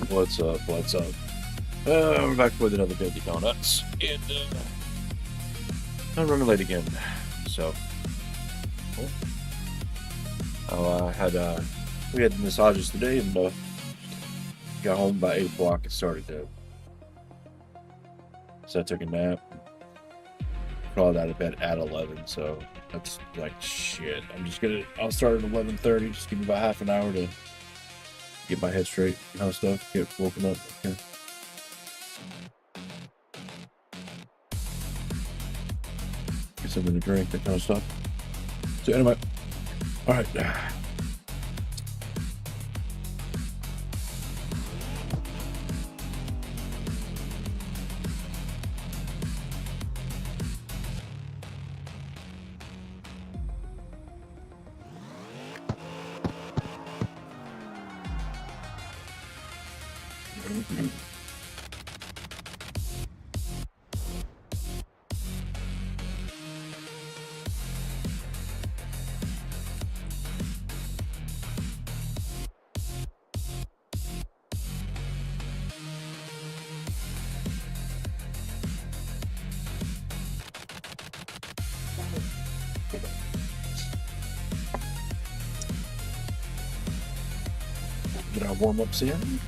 What's up? What's up? We're back with another Daily Donuts, and I'm running late again. So, we had massages today, and got home by 8 o'clock. It started to, so I took a nap. Crawled out of bed at 11. So that's like shit. I'll start at 11:30. Just give me about half an hour to get my head straight, kind of stuff. Get woken up. Okay. Get something to drink, that kind of stuff. So anyway, all right. Get our warm-ups in.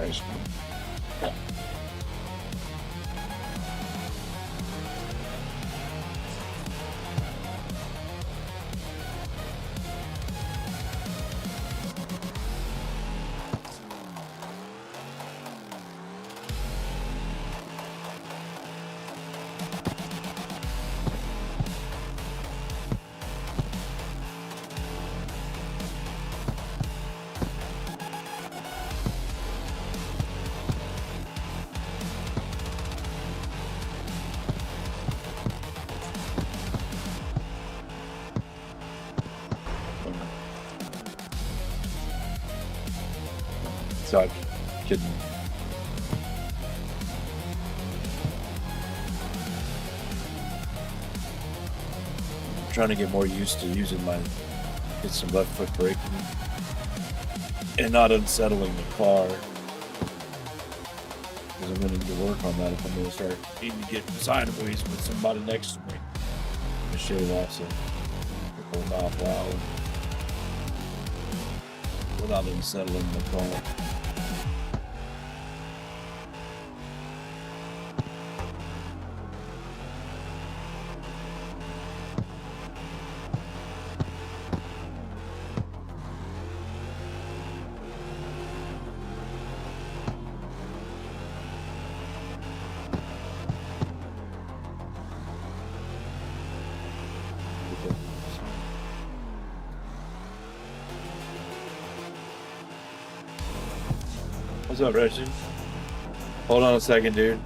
Nice. So I'm kidding. I'm trying to get more used to using get some left foot braking and not unsettling the car. Because I'm going to need to work on that if I'm going to start needing to get sideways with somebody next to me. I'm going to shave off some off loud without unsettling the car. What's up, Reggie? Hold on a second, dude.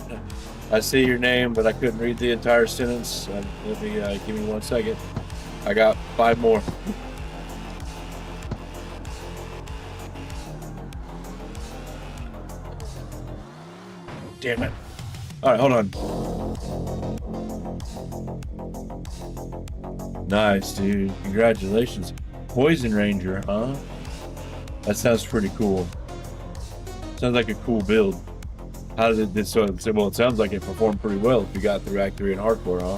I see your name, but I couldn't read the entire sentence. Let me give me 1 second. I got 5 more. Damn it. All right, hold on. Nice, dude. Congratulations. Poison Ranger, huh? That sounds pretty cool. Sounds like a cool build. How did it so well, it sounds like it performed pretty well if you got through Act 3 and Hardcore, huh?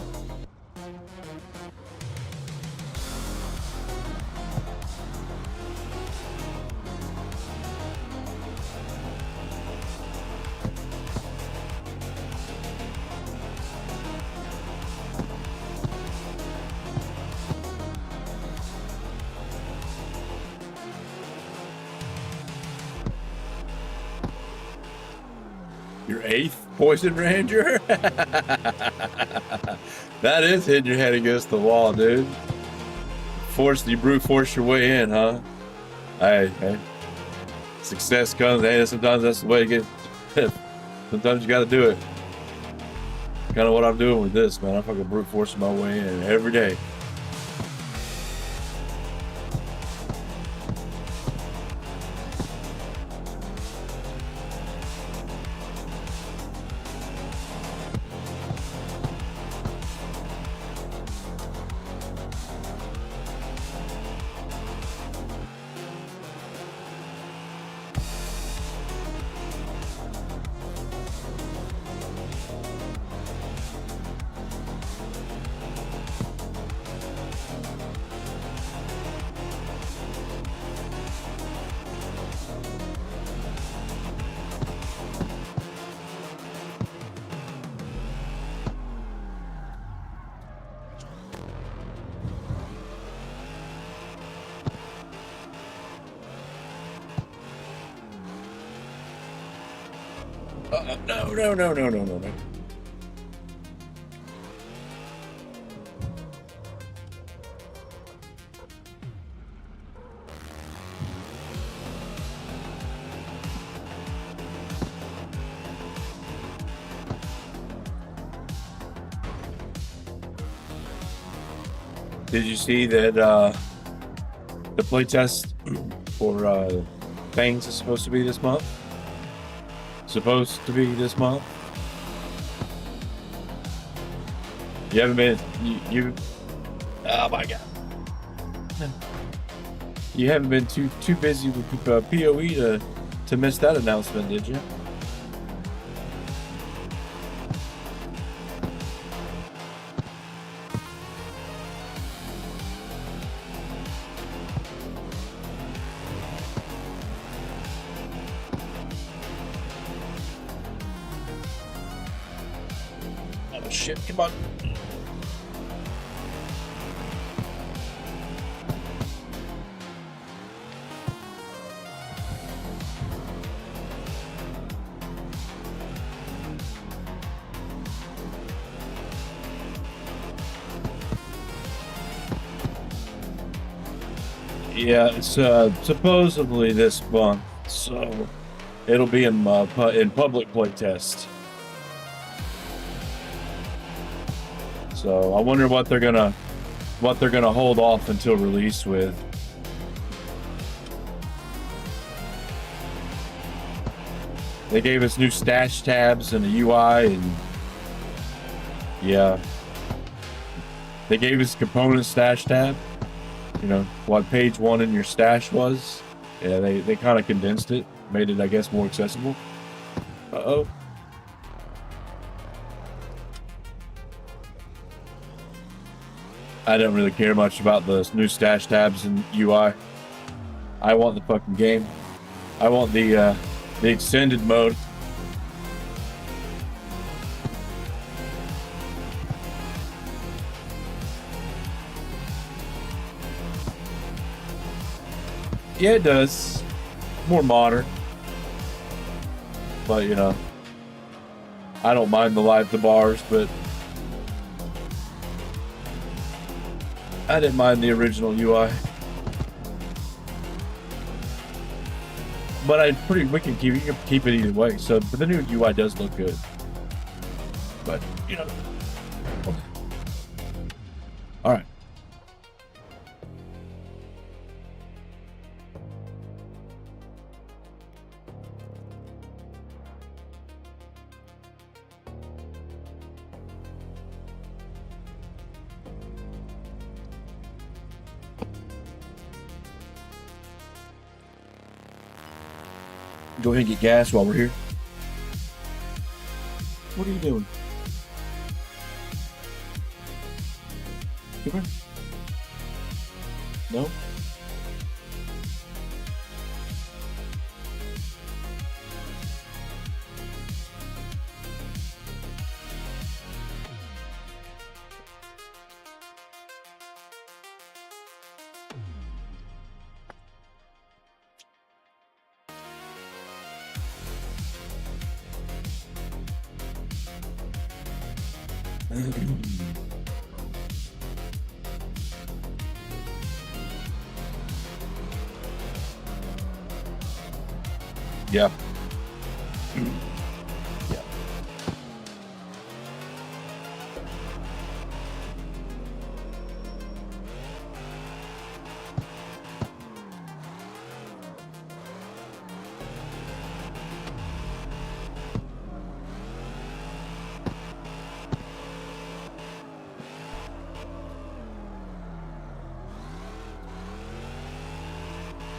Your 8th Poison Ranger? That is hitting your head against the wall, dude. You brute force your way in, huh? Hey. Success comes, hey, sometimes that's the way to get sometimes you gotta do it. Kind of what I'm doing with this, man. I'm fucking brute forcing my way in every day. No. Did you see that the playtest for Fangs is supposed to be this month? You haven't been oh my god. You haven't been too busy with PoE to miss that announcement, did you? Oh shit, come on. Yeah, it's supposedly this month, so it'll be in public playtest. So I wonder what they're gonna hold off until release with. They gave us new stash tabs and a UI, and yeah, they gave us component stash tab. You know what page 1 in your stash was. Yeah, they kind of condensed it, made it, I guess, more accessible. Uh-oh. I don't really care much about the new stash tabs and UI. I want the fucking game. I want the extended mode. Yeah, it does. More modern. But, you know, I don't mind the live to bars, but I didn't mind the original UI. But we can keep it either way. So, but the new UI does look good. But, you know. All right. Go ahead and get gas while we're here. What are you doing? Come here. No? Yeah. Yeah.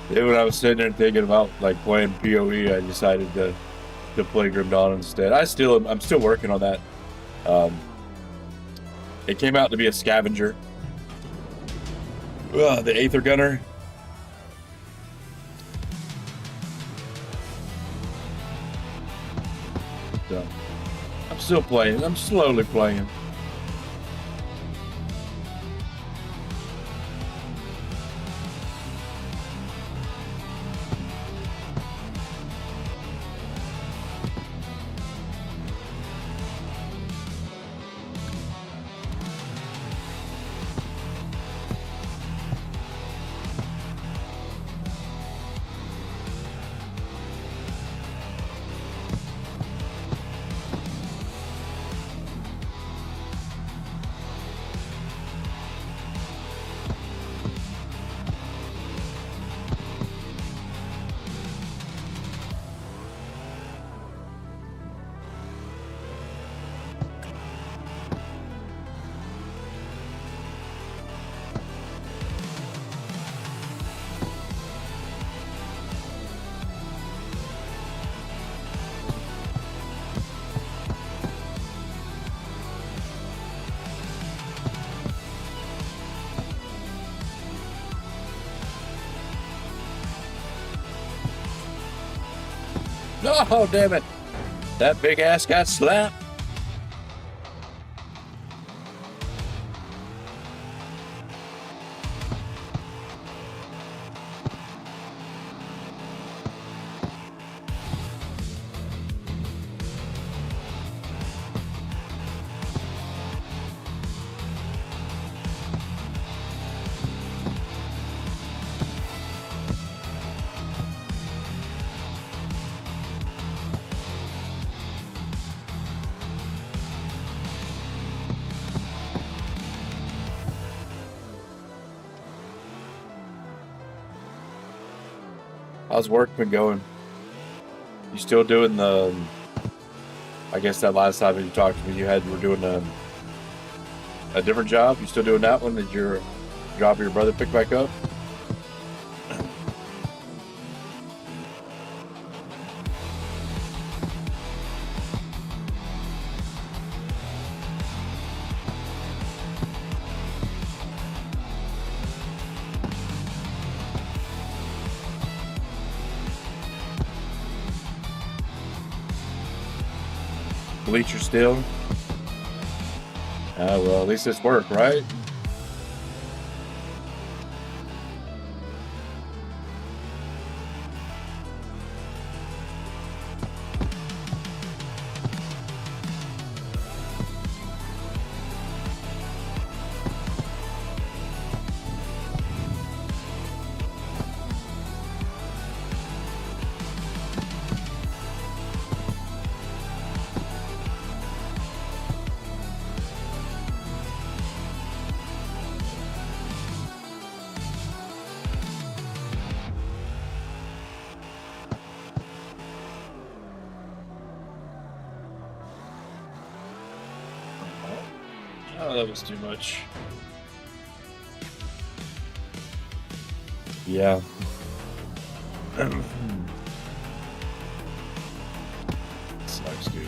Yeah, when I was sitting there thinking about like playing PoE, I decided to play Grim Dawn instead. I'm still working on that. It came out to be a scavenger. The Aether Gunner. So I'm still playing. I'm slowly playing. Oh, damn it. That big ass got slapped. How's work been going? You still doing the? I guess that last time you talked to me, were doing a different job. You still doing that one? Did your job your brother pick back up? Bleacher still? Well, at least it's work, right? Oh, that was too much. Yeah. Sucks, dude.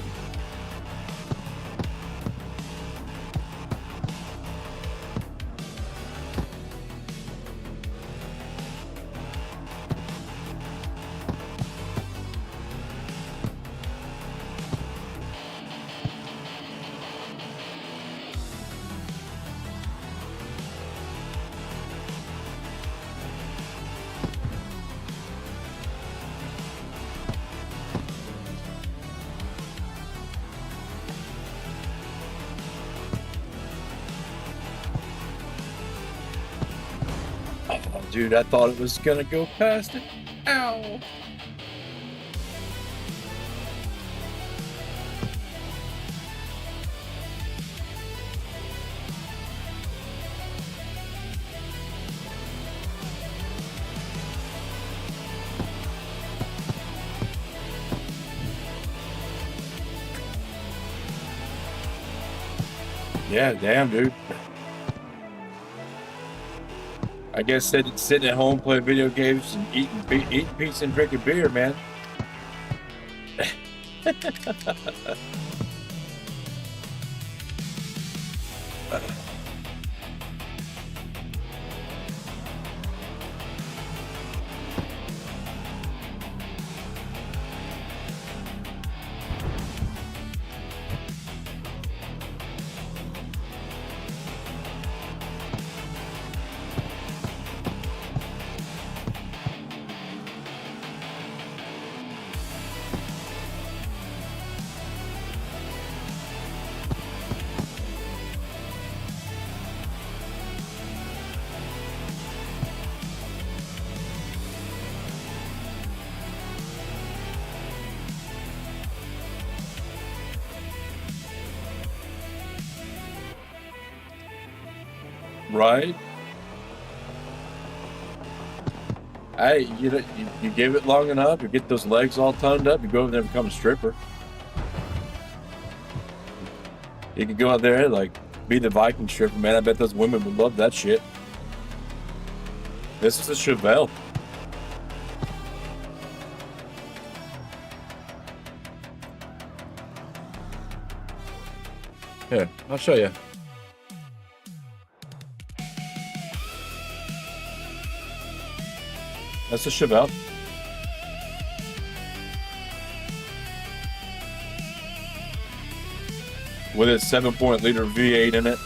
Oh, dude, I thought it was gonna go past it. Ow! Yeah, damn, dude. I guess sitting at home playing video games and eating pizza and drinking beer, man. Right? Hey, you give it long enough, you get those legs all toned up, you go over there and become a stripper. You could go out there like be the Viking stripper, man. I bet those women would love that shit. This is a Chevelle. Here, I'll show you. That's a Chevelle. With its 7-liter V8 in it.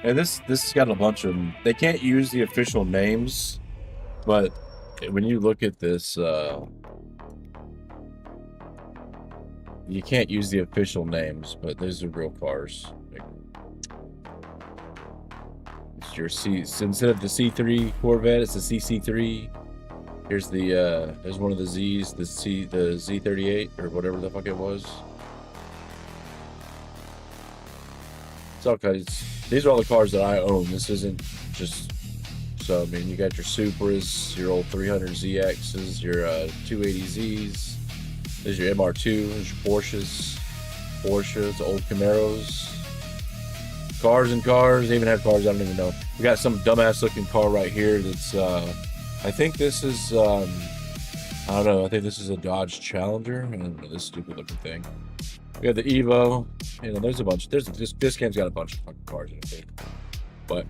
And this has got a bunch of. They can't use the official names, but when you look at this, you can't use the official names, but those are real cars. It's your C. So instead of the C3 Corvette, it's the CC3. Here's the there's one of the Z's, the Z38 or whatever the fuck it was. It's all kinds. These are all the cars that I own. This isn't just. So I mean, you got your Supras, your old 300ZXs, your 280Zs. There's your MR2, there's your Porsches, old Camaros. Cars and cars. They even have cars I don't even know. We got some dumbass looking car right here that's I think this is I don't know, I think this is a Dodge Challenger. I don't know, this stupid looking thing. We got the Evo. You know, there's a bunch. This game's got a bunch of fucking cars in it, too. But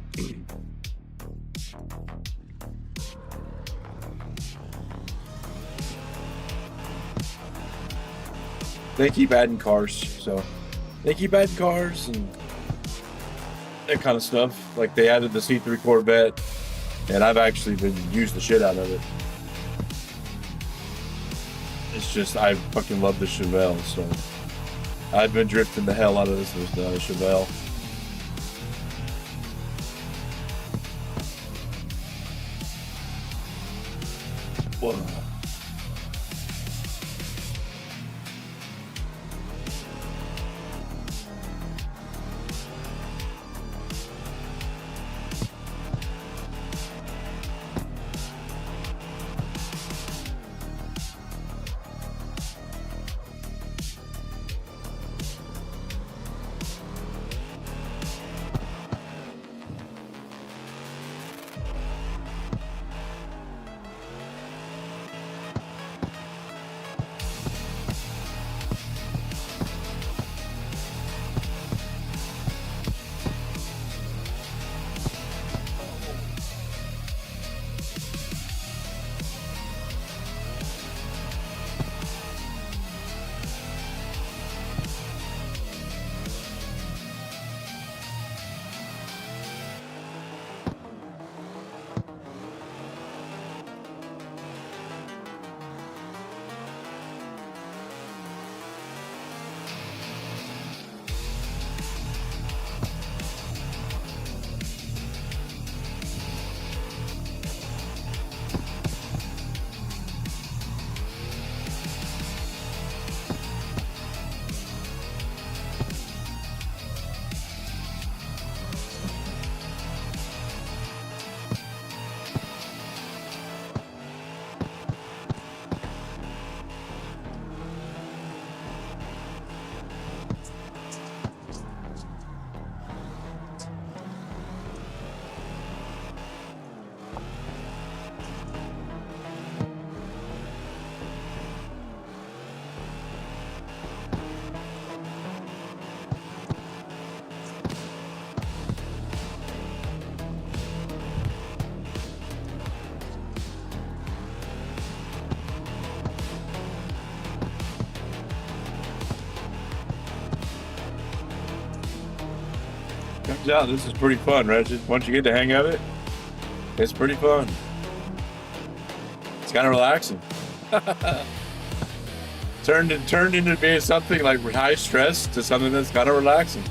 they keep adding cars, so they keep adding cars and that kind of stuff. Like they added the C3 Corvette, and I've actually been used the shit out of it. It's just I fucking love the Chevelle, so I've been drifting the hell out of this Chevelle. Whoa. Turns out this is pretty fun, Reggie. Once you get the hang of it, it's pretty fun. It's kind of relaxing. turned into being something like high stress to something that's kind of relaxing.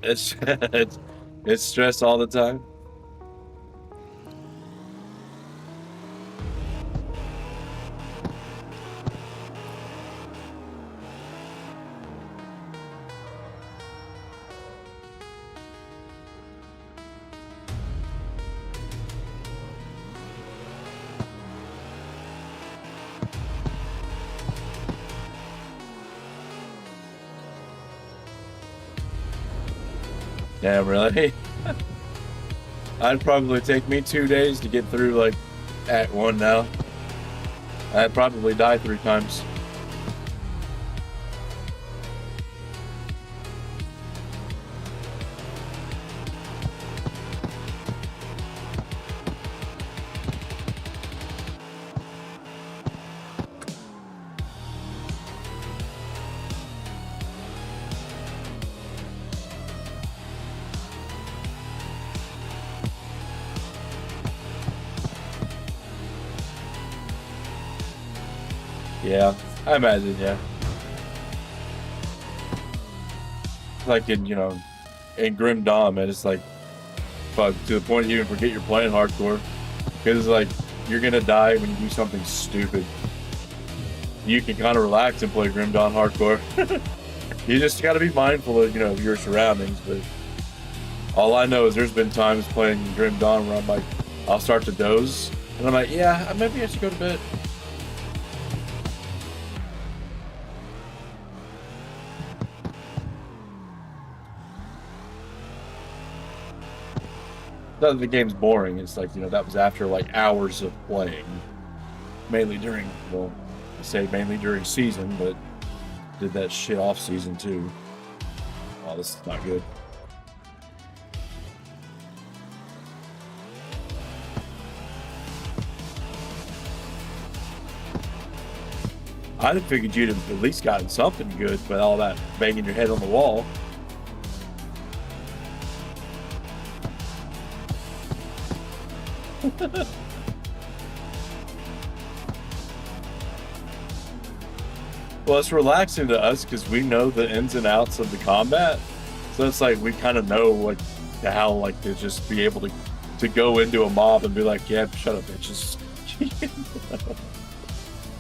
It's stress all the time. Damn, really? I'd probably take me 2 days to get through like Act 1 now. I'd probably die 3 times. Yeah, I imagine, yeah. Like in, in Grim Dawn, man, it's like, fuck, to the point you even forget you're playing hardcore. Because, like, you're gonna die when you do something stupid. You can kind of relax and play Grim Dawn hardcore. You just gotta be mindful of, of your surroundings, but all I know is there's been times playing Grim Dawn where I'm like, I'll start to doze, and I'm like, yeah, maybe I should go to bed. Not that the game's boring, it's like, that was after like hours of playing. Mainly during, I say mainly during season, but did that shit off season too. Oh, this is not good. I'd have figured you'd have at least gotten something good with all that banging your head on the wall. Well, it's relaxing to us because we know the ins and outs of the combat, so it's like we kind of know how to just be able to go into a mob and be like, yeah, shut up, bitches.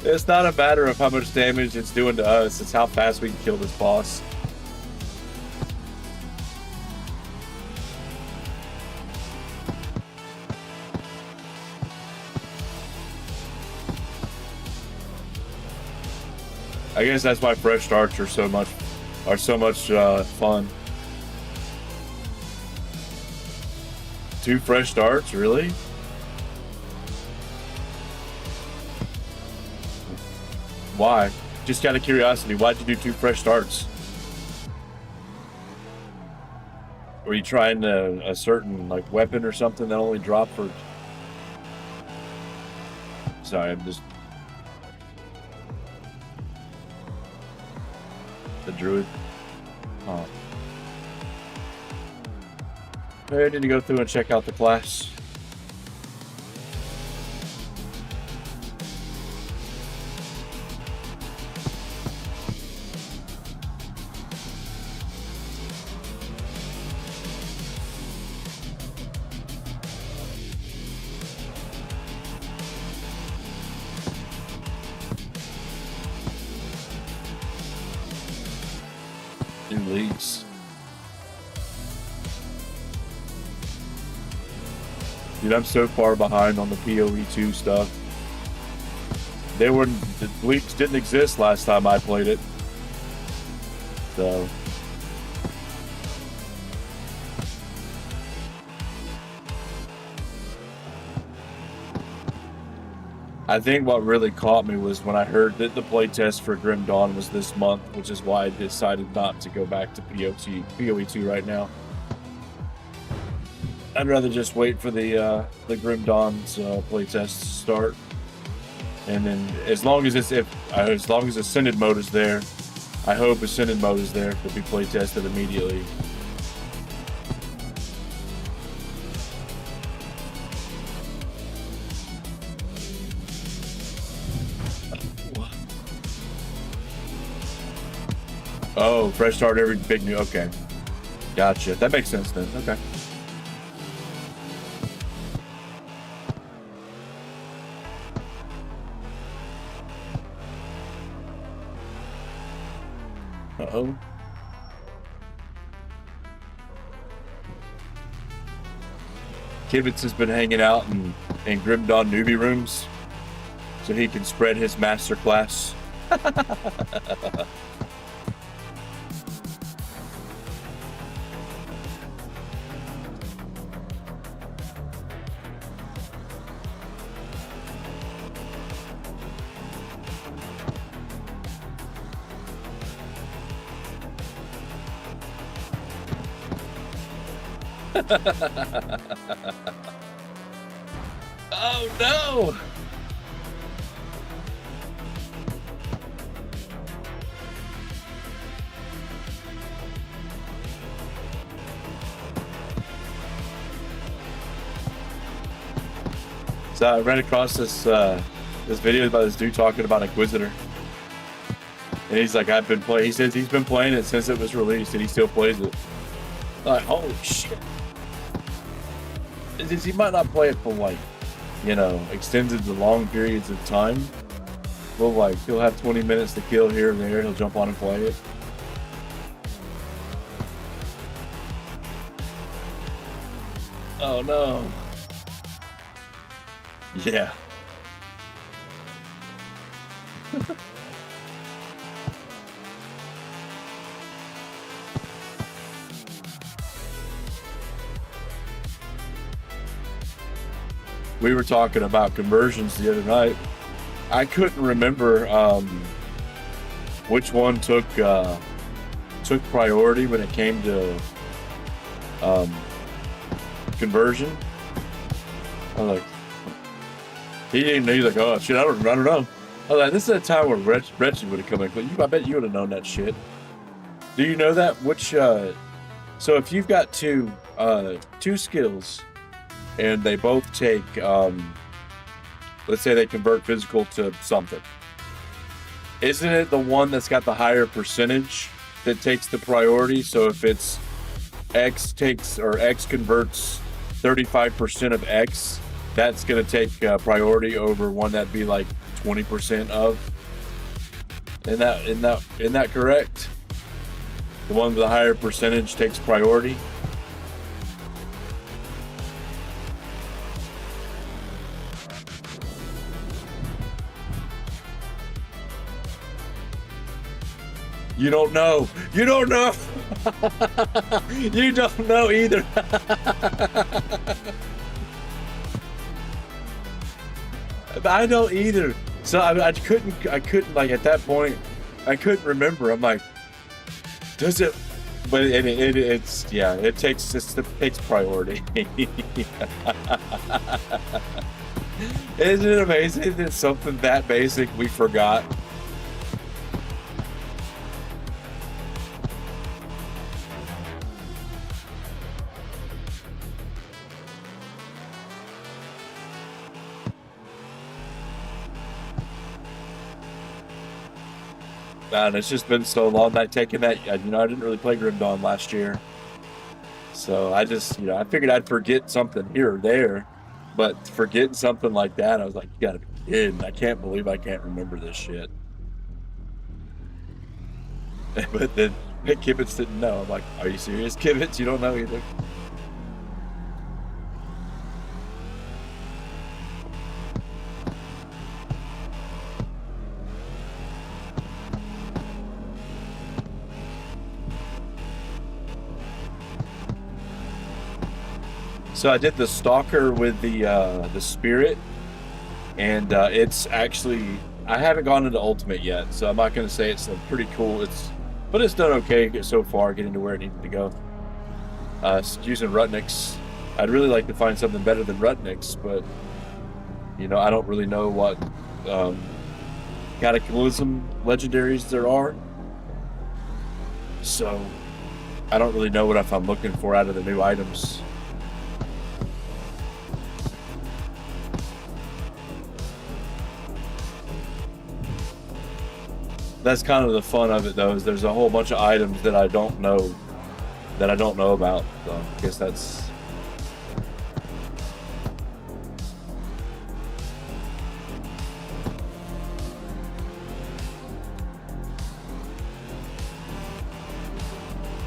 It's not a matter of how much damage it's doing to us, it's how fast we can kill this boss. I guess that's why fresh starts are so much fun. 2 fresh starts, really? Why? Just out of curiosity, why'd you do 2 fresh starts? Were you trying a certain weapon or something that only dropped for? Sorry, I'm just. The druid. Oh. Maybe I need to go through and check out the class. Leagues. Dude, I'm so far behind on the PoE2 stuff. The leagues didn't exist last time I played it. So I think what really caught me was when I heard that the playtest for Grim Dawn was this month, which is why I decided not to go back to PoE2 right now. I'd rather just wait for the Grim Dawn's playtest to start, and then as long as Ascended mode is there, I hope Ascended mode is there to be playtested immediately. Oh, fresh start every big new. Okay. Gotcha. That makes sense then. Okay. Uh-oh. Kibitz has been hanging out in Grim Dawn newbie rooms so he can spread his master class. Oh no! So I ran across this video about this dude talking about Inquisitor, and he's like, he says he's been playing it since it was released, and he still plays it. Like, holy shit! He might not play it for like, extended to long periods of time. But like, he'll have 20 minutes to kill here and there. He'll jump on and play it. Oh no. Yeah. We were talking about conversions the other night. I couldn't remember which one took priority when it came to conversion. I was like, he didn't know. He's like, oh shit, I don't know. I was like, this is a time where Reggie would have come in. I bet you would have known that shit. Do you know that? So if you've got two skills, and they both take, let's say they convert physical to something. Isn't it the one that's got the higher percentage that takes the priority? So if it's X converts 35% of X, that's going to take priority over one that'd be like 20% of. Isn't that correct? The one with the higher percentage takes priority. You don't know. You don't know. You don't know either. I don't either. So I couldn't like at that point, I couldn't remember. I'm like, does it? But it takes priority. Isn't it amazing that something that basic we forgot? Man, it's just been so long that taking that, I didn't really play Grim Dawn last year. So I just, I figured I'd forget something here or there, but forgetting something like that, I was like, you gotta be kidding. I can't believe I can't remember this shit. But then Kibitz didn't know. I'm like, are you serious, Kibitz? You don't know either. So I did the Stalker with the Spirit, and it's actually, I haven't gone into Ultimate yet, so I'm not going to say it's pretty cool. But it's done okay so far, getting to where it needed to go. Using Rutniks, I'd really like to find something better than Rutniks, but I don't really know what Cataclysm legendaries there are, so I don't really know what I'm looking for out of the new items. That's kind of the fun of it, though, is there's a whole bunch of items that I don't know that I don't know about. So I guess that's.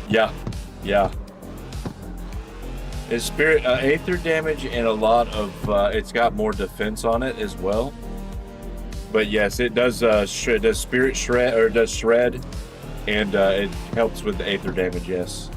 Yeah, yeah. It's spirit aether damage and a lot of it's got more defense on it as well. But yes, it does does spirit shred or does shred, and it helps with the aether damage. Yes.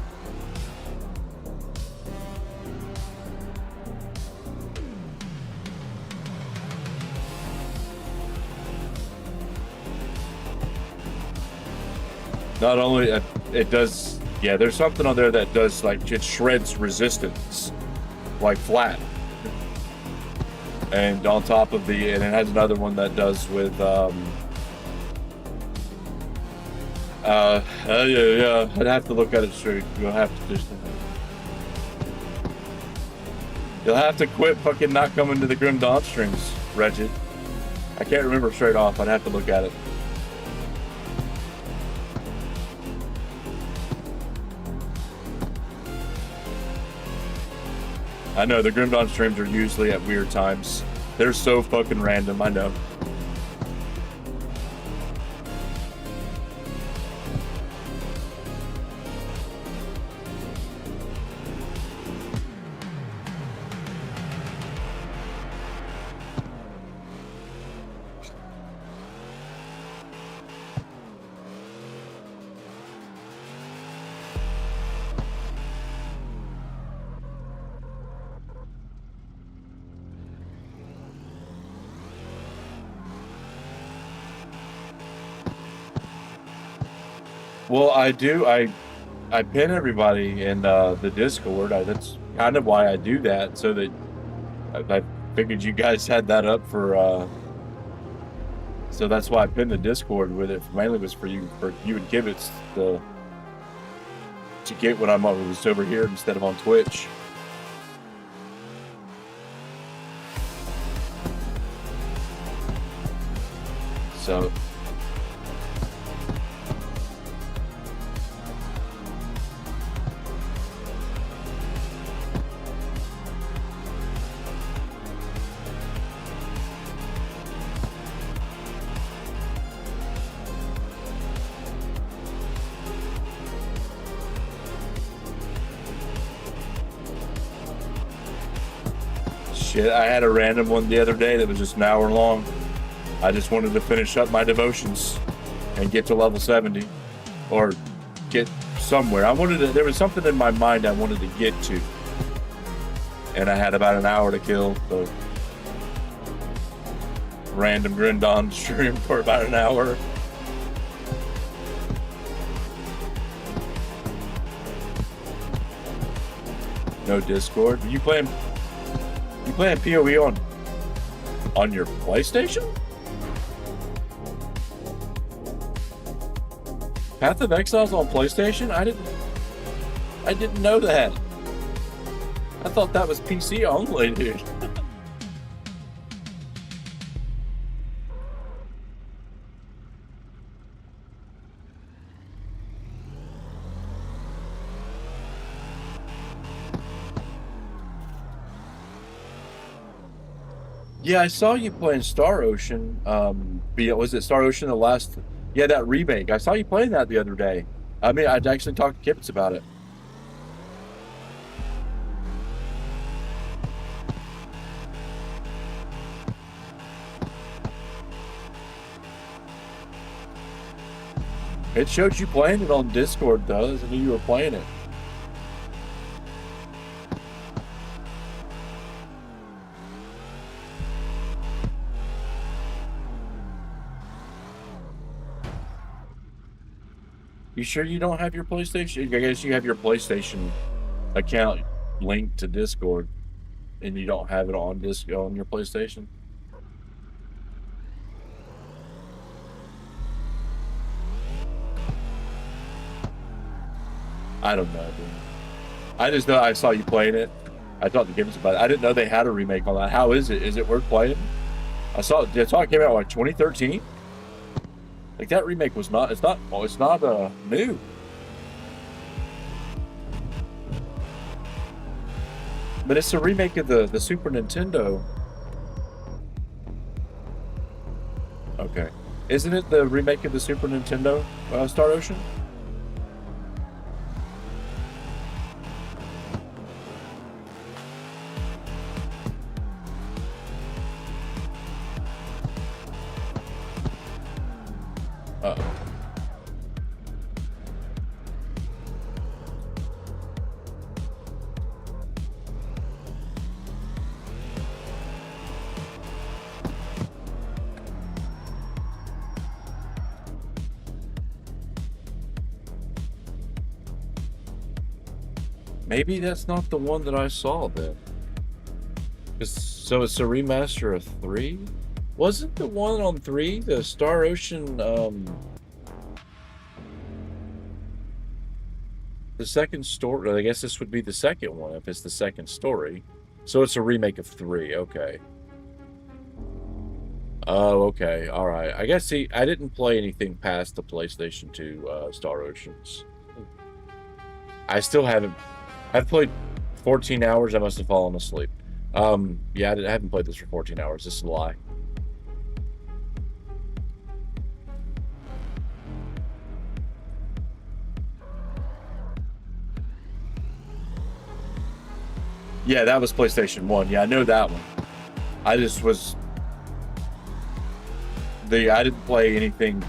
Not only it does, yeah. There's something on there that does like it shreds resistance, like flat. And on top of and it has another one that does with yeah, I'd have to look at it straight. You'll have to quit fucking not coming to the Grim Dawn streams, Regid. I can't remember straight off. I'd have to look at it. I know the Grim Dawn streams are usually at weird times. They're so fucking random, I know. Well, I do. I pin everybody in the Discord. That's kind of why I do that, so that I figured you guys had that up for. So that's why I pinned the Discord with it. Mainly was for you and Kibitz to get when I'm over here instead of on Twitch. So. Shit, I had a random one the other day that was just an hour long. I just wanted to finish up my devotions and get to level 70 or get somewhere. There was something in my mind I wanted to get to. And I had about an hour to kill, so random Grim Dawn stream for about an hour. No Discord. You playing PoE on your PlayStation? Path of Exile's on PlayStation? I didn't know that. I thought that was PC only, dude. Yeah, I saw you playing Star Ocean. Was it Star Ocean the last? Yeah, that remake. I saw you playing that the other day. I mean, I'd actually talked to Kipps about it. It showed you playing it on Discord, though. I knew you were playing it. You sure you don't have your PlayStation? I guess you have your PlayStation account linked to Discord, and you don't have it on your PlayStation. I don't know, dude. I just know I saw you playing it. I talked to Gibbs about it. I didn't know they had a remake on that. How is it? Is it worth playing? I saw it came out like 2013. Like that remake was not. It's not new. But it's a remake of the Super Nintendo. Okay. Isn't it the remake of the Super Nintendo, Star Ocean? Uh-oh. Maybe that's not the one that I saw then. So it's a remaster of 3? Wasn't the one on 3 the Star Ocean, the second story? I guess this would be the second one if it's the second story. So it's a remake of 3, okay. Oh, okay, alright. I guess, see, I didn't play anything past the PlayStation 2 Star Oceans. I still haven't. I've played 14 hours. I must have fallen asleep. Yeah, I haven't played this for 14 hours. This is a lie. Yeah, that was PlayStation 1. Yeah, I know that one. I just was... I didn't play anything,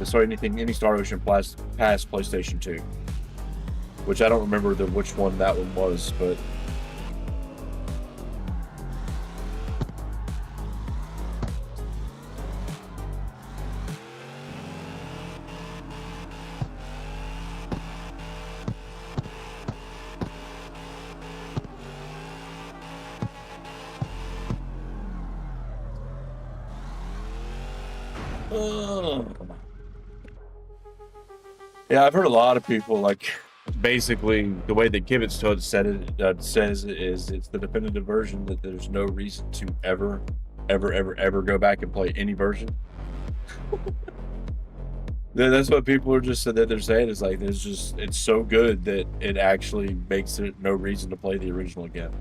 any Star Ocean past PlayStation 2. Which I don't remember which one that one was, but... Yeah, I've heard a lot of people, like, basically the way that Kibitz Toad said it, says it is it's the definitive version, that there's no reason to ever go back and play any version. That's what people are just that they're saying, is like it's so good that it actually makes it no reason to play the original again.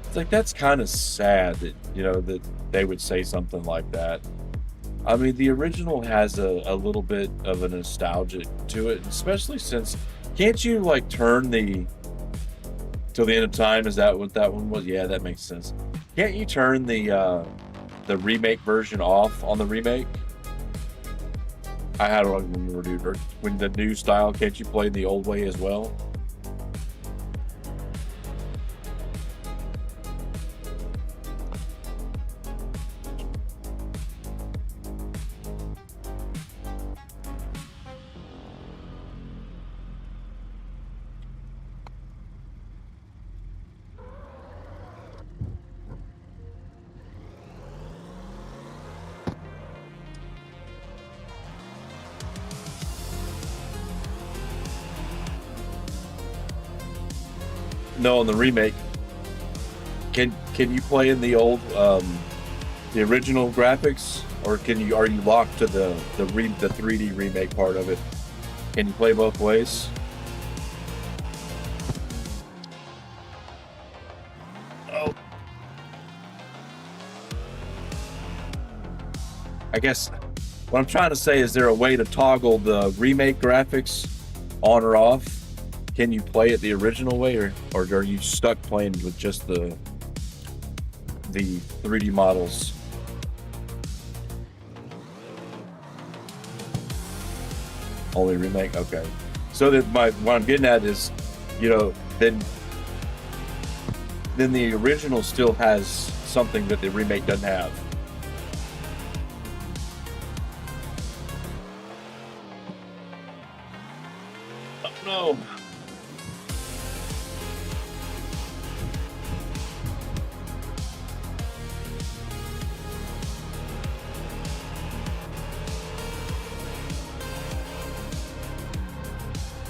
It's like, that's kind of sad that, you know, that they would say something like that. I mean, the original has a little bit of a nostalgia to it, especially since, can't you like turn the till the end of time? Is that what that one was? Yeah, that makes sense. Can't you turn the remake version off on the remake? I had to remember, dude. When the new style, can't you play the old way as well? No, on the remake. Can you play in the old the original graphics, or are you locked to the 3D remake part of it? Can you play both ways? Oh. I guess what I'm trying to say, is there a way to toggle the remake graphics on or off? Can you play it the original way, or are you stuck playing with just the 3D models? Only remake? Okay. So that what I'm getting at is, you know, then the original still has something that the remake doesn't have. Oh, no.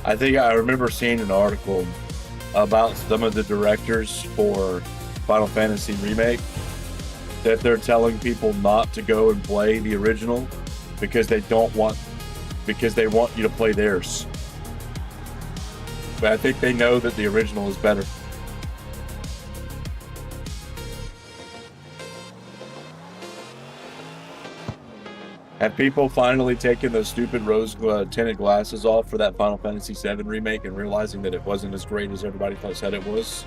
I think I remember seeing an article about some of the directors for Final Fantasy Remake, that they're telling people not to go and play the original because they want you to play theirs. But I think they know that the original is better. Have people finally taken those stupid rose tinted glasses off for that Final Fantasy VII remake and realizing that it wasn't as great as everybody said it was?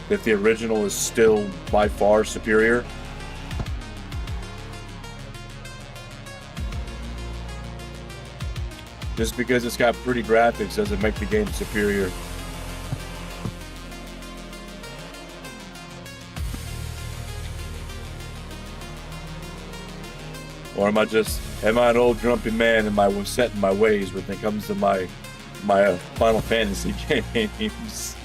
That the original is still by far superior? Just because it's got pretty graphics doesn't make the game superior. Or am I an old grumpy man and I was set in my ways when it comes to my Final Fantasy games?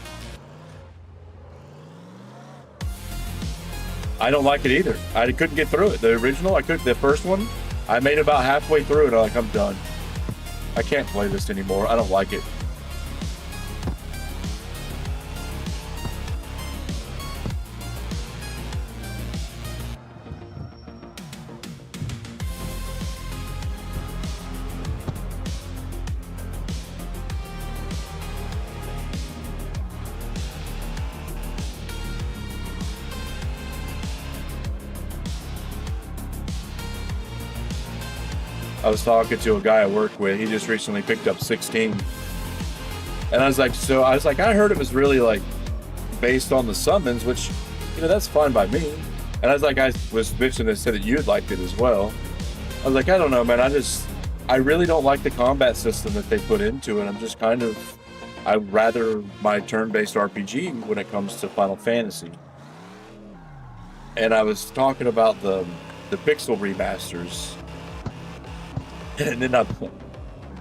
I don't like it either. I couldn't get through it. The original, the first one, I made about halfway through it. I'm done. I can't play this anymore. I don't like it. I was talking to a guy I work with. He just recently picked up 16. And I was like, I heard it was really like based on the summons, which, that's fine by me. And I was like, I was mentioning this, said that you'd liked it as well. I was like, I don't know, man. I really don't like the combat system that they put into it. I'm just I'd rather my turn-based RPG when it comes to Final Fantasy. And I was talking about the pixel remasters. And then I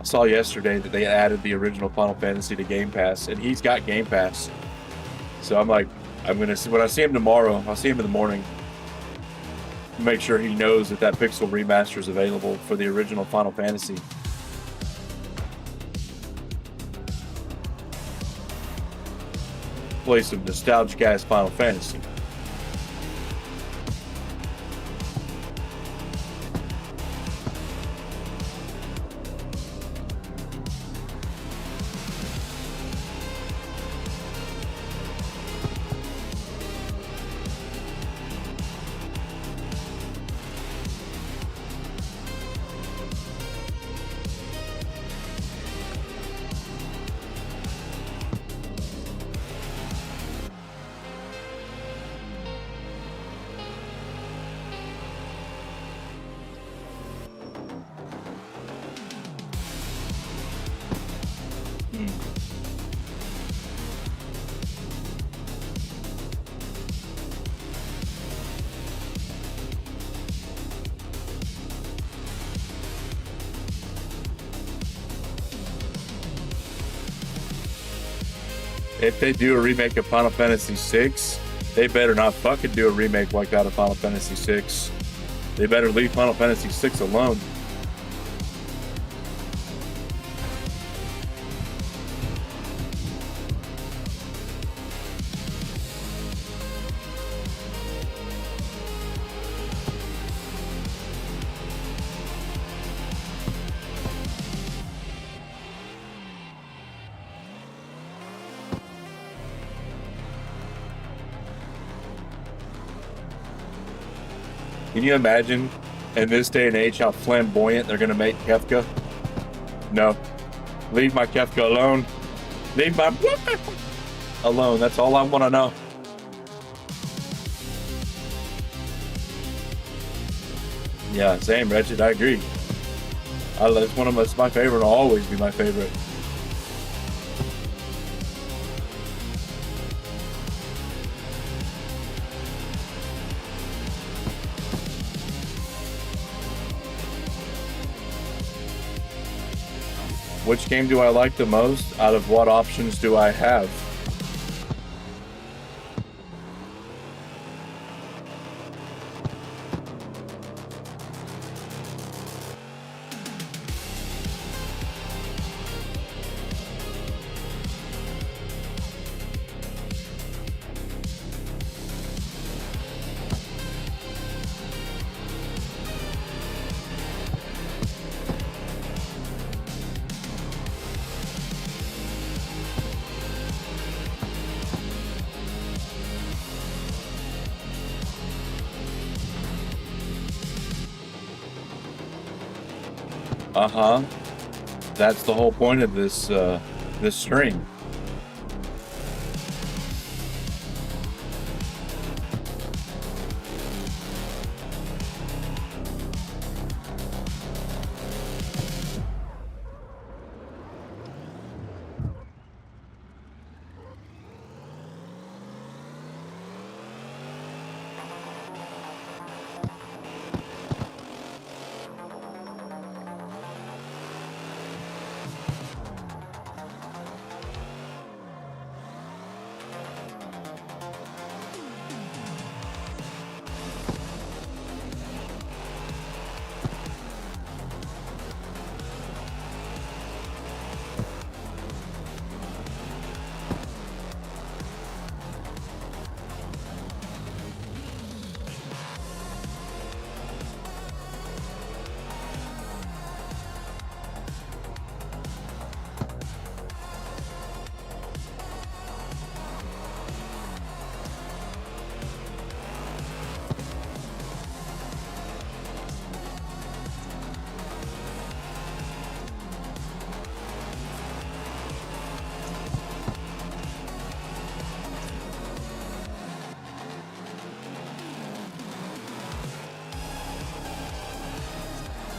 saw yesterday that they added the original Final Fantasy to Game Pass, and he's got Game Pass. So I'm like, I'm gonna see when I see him tomorrow. I'll see him in the morning. Make sure he knows that pixel remaster is available for the original Final Fantasy. Play some nostalgic ass Final Fantasy. If they do a remake of Final Fantasy VI, they better not fucking do a remake like that of Final Fantasy VI. They better leave Final Fantasy VI alone. Can you imagine in this day and age how flamboyant they're going to make Kefka? No. Leave my Kefka alone. Leave my alone. That's all I want to know. Yeah, same, Wretched. I agree. It's my favorite. It'll always be my favorite. Which game do I like the most? Out of what options do I have? Uh-huh. That's the whole point of this this stream.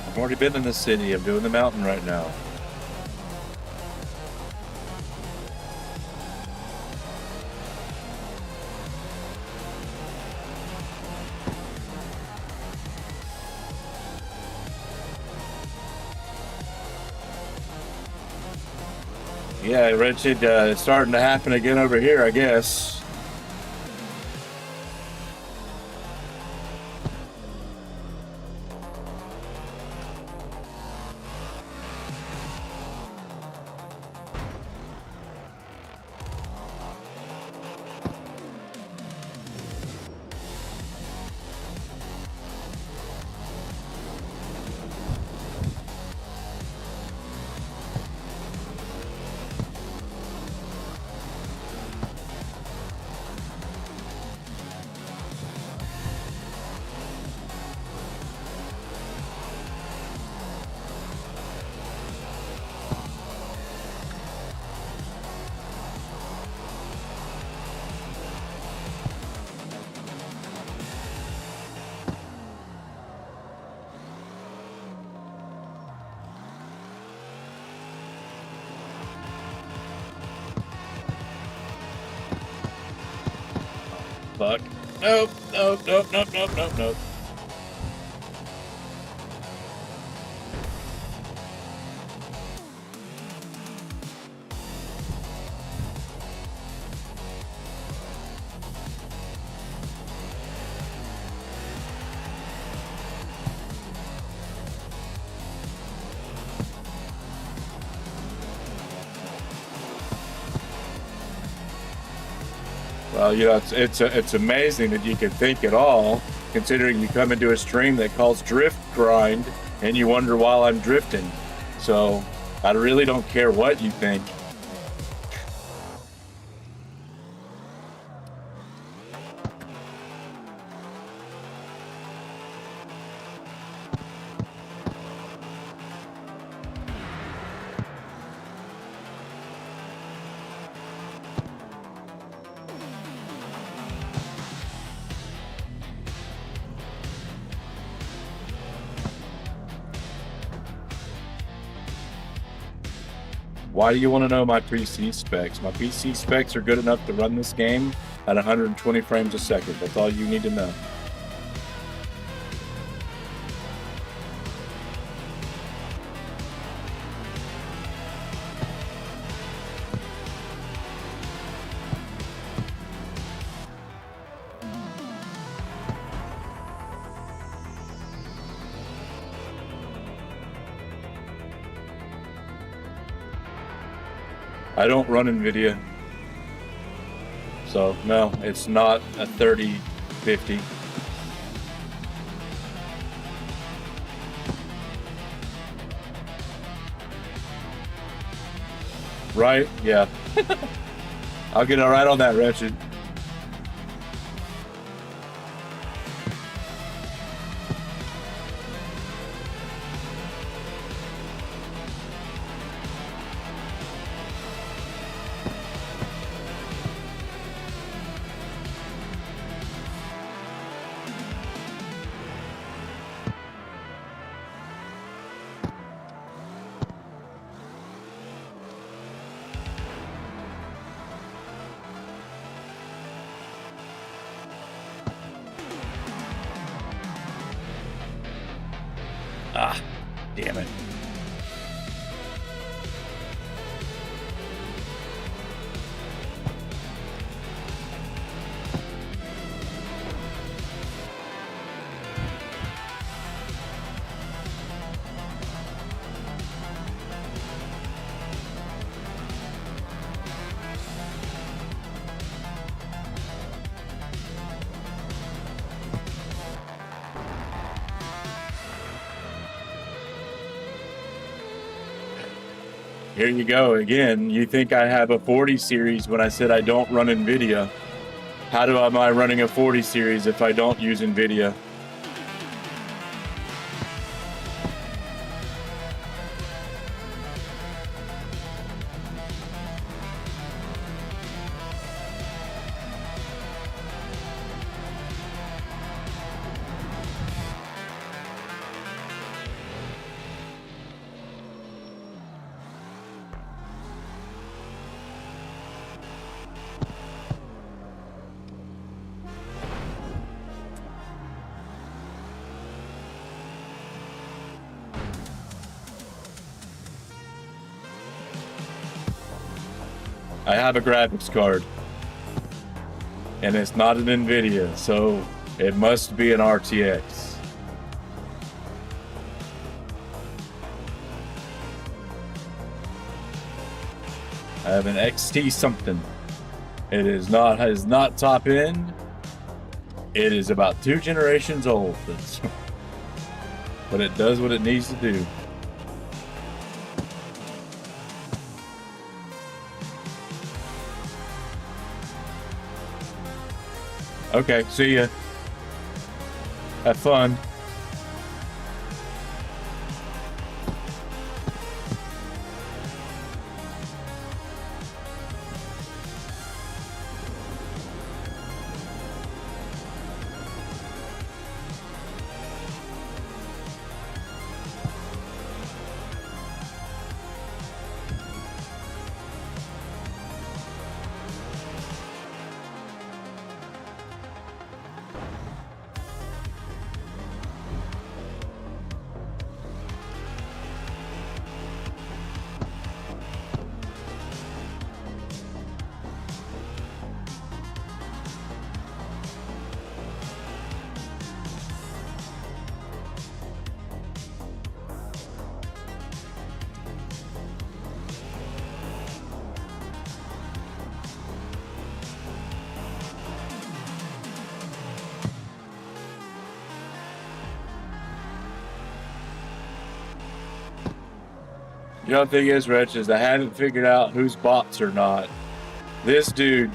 I've already been in the city. I'm doing the mountain right now. Yeah, Richard, it's starting to happen again over here, I guess. Fuck. Nope, nope, nope, nope, nope, nope, nope. Well, you know, it's amazing that you can think at all, considering you come into a stream that calls drift grind, and you wonder why I'm drifting. So I really don't care what you think. Why do you want to know my PC specs? My PC specs are good enough to run this game at 120 frames a second. That's all you need to know. I don't run NVIDIA, so no, it's not a 3050. Right? Yeah. I'll get right on that, Wretched. Ah, damn it. Here you go again. You think I have a 40 series when I said I don't run NVIDIA. How am I running a 40 series if I don't use NVIDIA? I have a graphics card, and it's not an NVIDIA, so it must be an RTX. I have an XT something. It is not top end. It is about 2 generations old, but it does what it needs to do. Okay, see ya. Have fun. You know, the thing is, Rich, is I haven't figured out who's bots or not. This dude,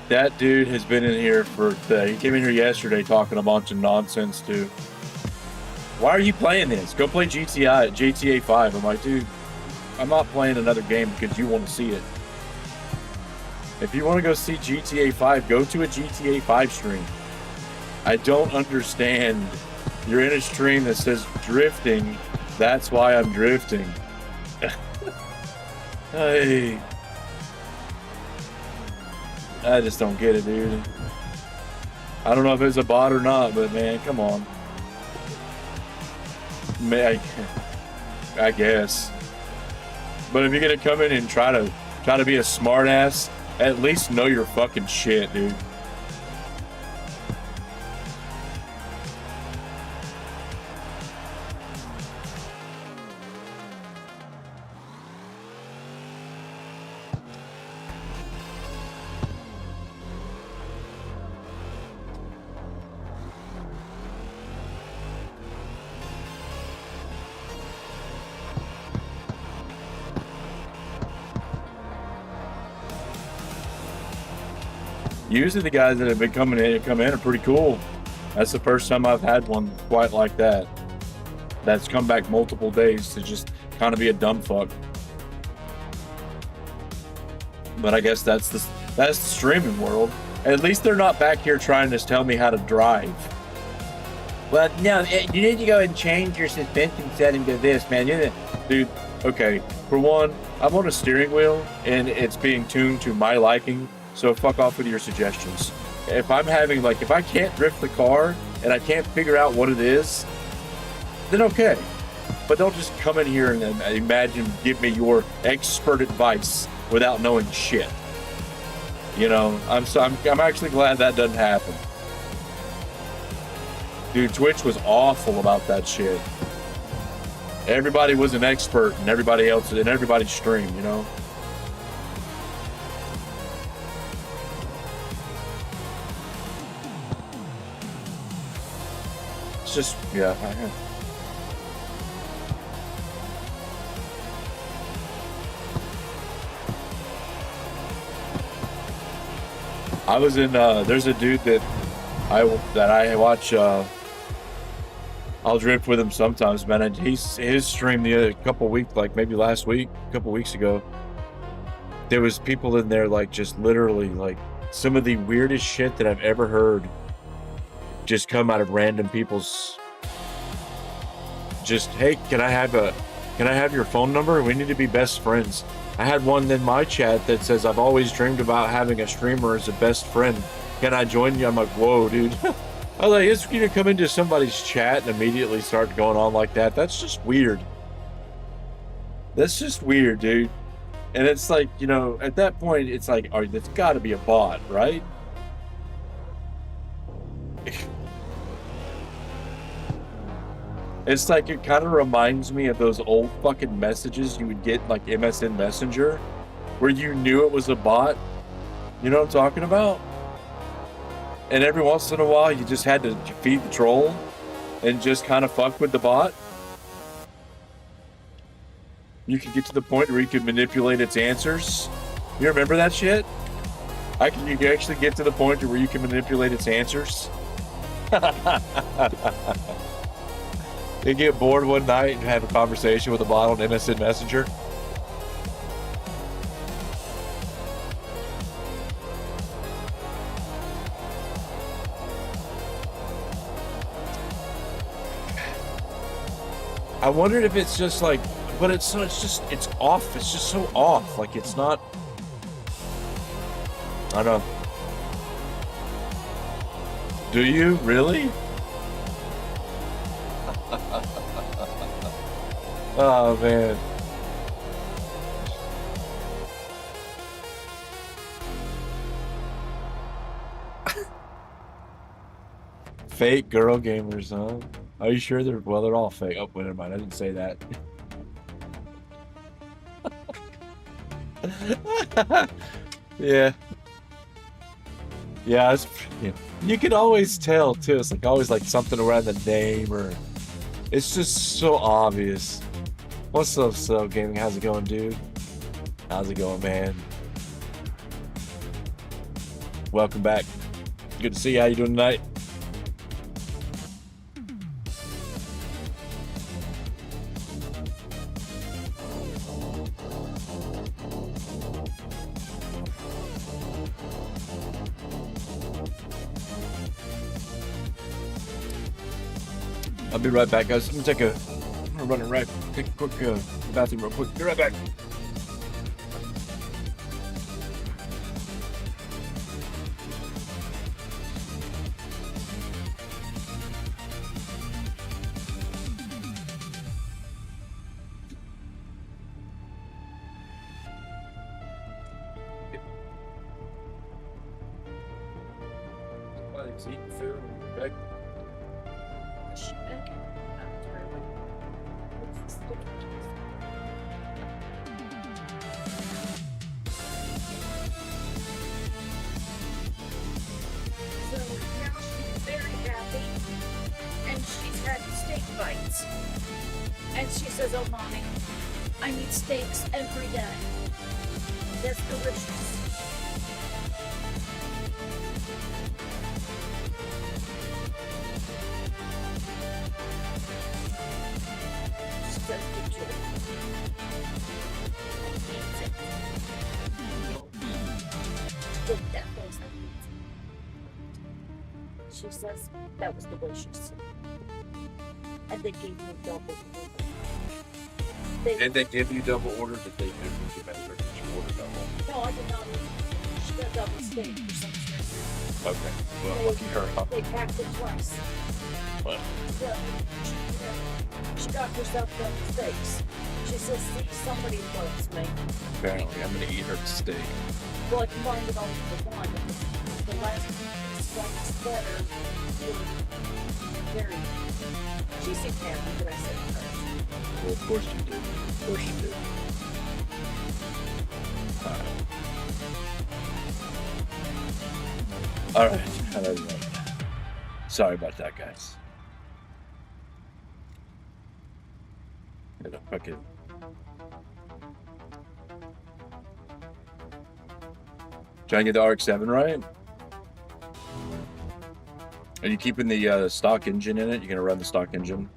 that dude has been in here he came in here yesterday talking a bunch of nonsense too. Why are you playing this? Go play GTA 5. I'm like, dude, I'm not playing another game because you want to see it. If you want to go see GTA 5, go to a GTA 5 stream. I don't understand. You're in a stream that says drifting. That's why I'm drifting. Hey. I just don't get it, dude. I don't know if it's a bot or not, but man, come on. I guess. But if you're gonna come in and try to be a smart ass, at least know your fucking shit, dude. Usually the guys that have been come in are pretty cool. That's the first time I've had one quite like that. That's come back multiple days to just kind of be a dumb fuck. But I guess that's the streaming world. At least they're not back here trying to tell me how to drive. Well, no, you need to go and change your suspension setting to this, man. Dude, okay. For one, I'm on a steering wheel and it's being tuned to my liking. So fuck off with your suggestions. If I'm having, if I can't drift the car and I can't figure out what it is, then okay. But don't just come in here and give me your expert advice without knowing shit. You know, I'm actually glad that doesn't happen. Dude, Twitch was awful about that shit. Everybody was an expert and everybody else in everybody's stream, you know? It's just, yeah. I was in, there's a dude that I watch, I'll drift with him sometimes, man. And his stream a couple weeks, like maybe last week, a couple weeks ago, there was people in there like just literally like some of the weirdest shit that I've ever heard just come out of random people's just, hey, can I have your phone number? We need to be best friends. I had one in my chat that says, I've always dreamed about having a streamer as a best friend. Can I join you? I'm like, whoa, dude. I was like, it's you to come into somebody's chat and immediately start going on like that. That's just weird. That's just weird, dude. And it's like, you know, at that point, it's like, it's got to be a bot, right? It's like, it kind of reminds me of those old fucking messages you would get like MSN Messenger, where you knew it was a bot. You know what I'm talking about? And every once in a while, you just had to feed the troll and just kind of fuck with the bot. You could get to the point where you could manipulate its answers. You remember that shit? You can actually get to the point where you can manipulate its answers. You get bored one night and have a conversation with a bot on MSN Messenger. I wondered if it's just like, but it's off. It's just so off. Like it's not. I don't know. Do you really? Oh man. Fake girl gamers, huh? Are you sure they're all fake? Oh, never mind. I didn't say that. Yeah. Yeah, you can always tell too. It's like always like something around the name, or it's just so obvious. What's up, so gaming? How's it going, dude? How's it going, man? Welcome back. Good to see you. How you doing tonight? I'll be right back, guys. I'm gonna run it right. Take a quick bathroom real quick. Be right back. Eating food. Back. So now she's very happy, and she's had steak bites. And she says, "Oh, mommy, I need steaks every day. That's delicious." She says, "Enjoy it." And eats it. Look at that face. She says that was delicious. And they gave me a double order. And they give you double order? That they give you better? Did you order double? No, I did not. She got double steak or some shit. Okay. Well, lucky her, huh? They packed it twice. Well, So she got herself them steaks. She says, see, somebody loves me. apparently, I'm gonna eat her steak. Well, I combined it all into one. The last steaks better were very. She seemed happy that I said it first. Well, of course you did. Of course you did. Alright. Alright. Sorry about that, guys. Fucking. Trying to get the RX-7 right? Are you keeping the stock engine in it? You're gonna run the stock engine?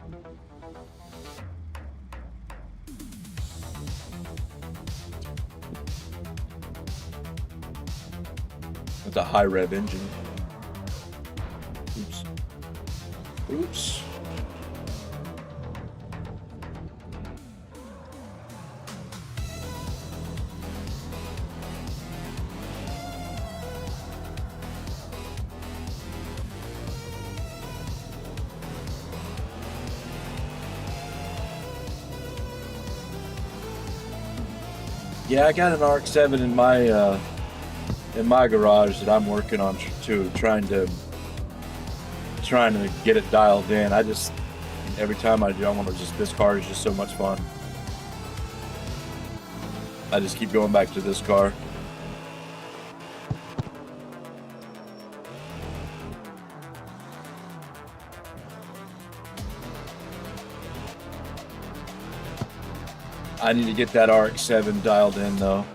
With a high rev engine. Oops. Oops. Yeah, I got an RX-7 in my garage that I'm working on too, trying to get it dialed in. I just every time I do, I want to just this car is just so much fun. I just keep going back to this car. I need to get that RX-7 dialed in though.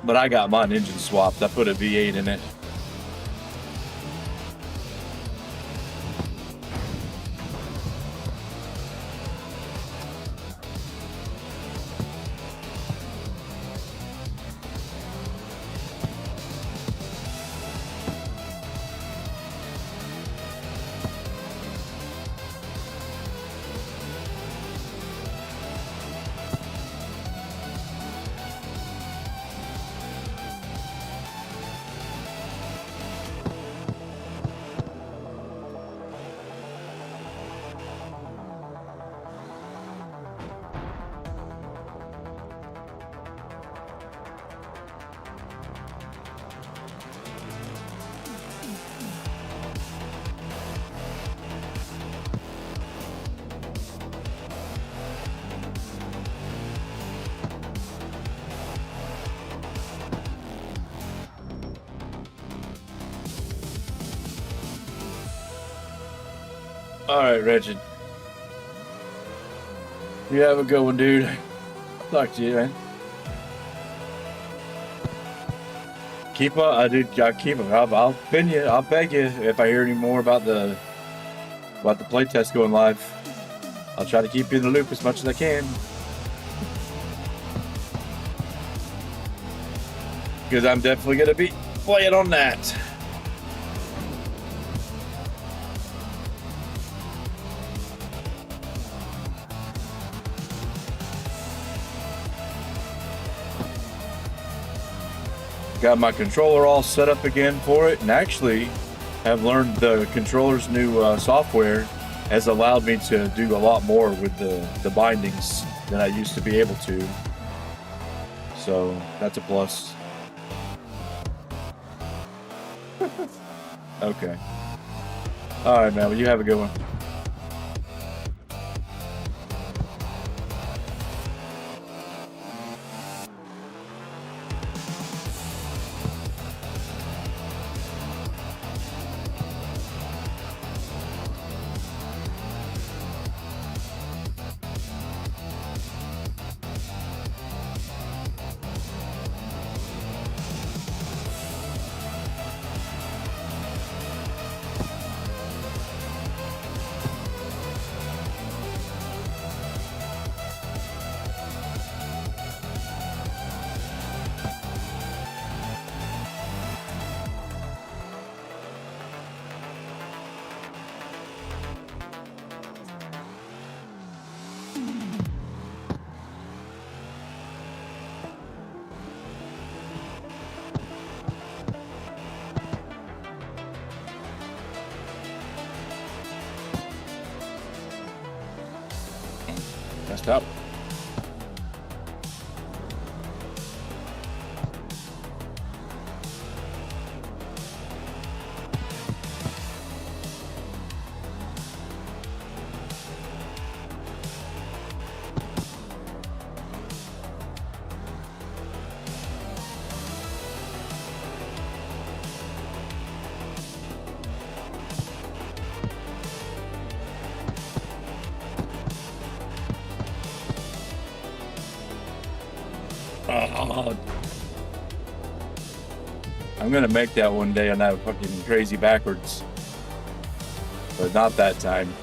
But I got mine engine swapped. I put a V8 in it. All right, Reggie. You have a good one, dude. Talk to you, man. Keep up. I keep up. I'll pin you. I'll beg you if I hear any more about the playtest going live. I'll try to keep you in the loop as much as I can. Because I'm definitely gonna be playing on that. Got my controller all set up again for it, and actually have learned the controller's new software has allowed me to do a lot more with the bindings than I used to be able to. So that's a plus. Okay. All right, man. Well, you have a good one. Up. Oh, I'm gonna make that one day on that fucking crazy backwards, but not that time.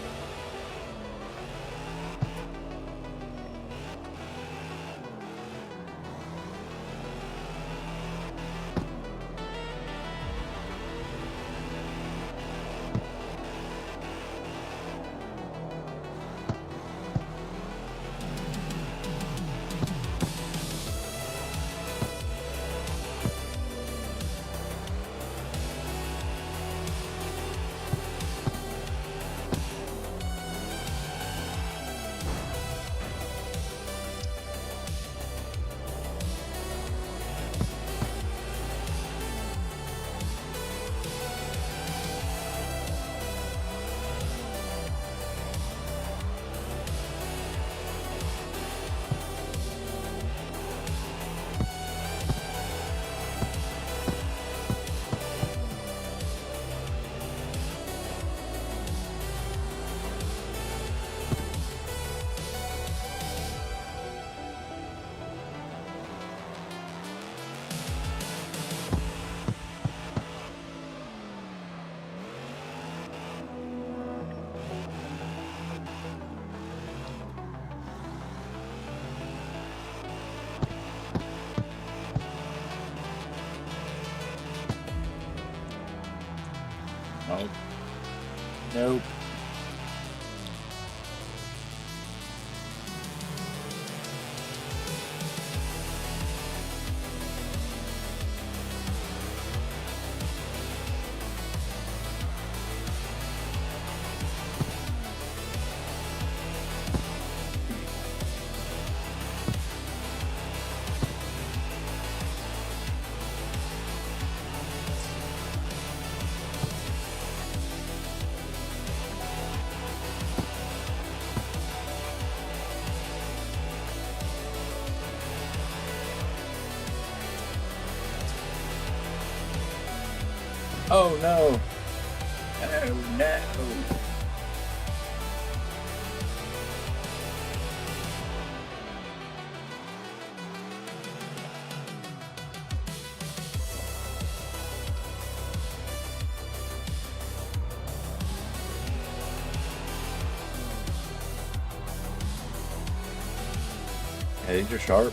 Oh, nope. Oh no. Oh no. Yeah, these are sharp.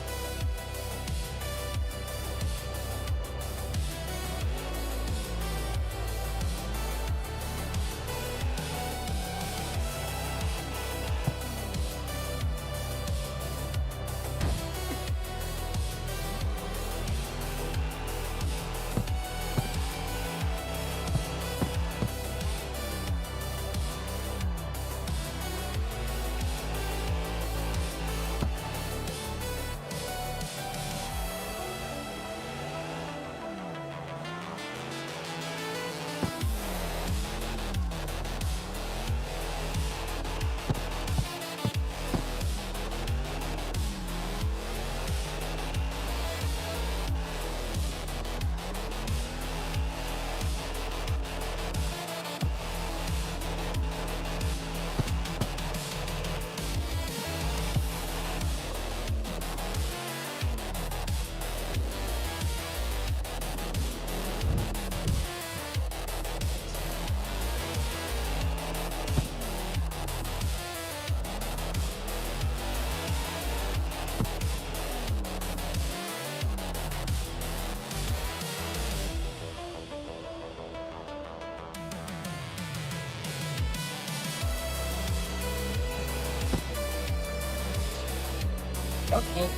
Uh-oh.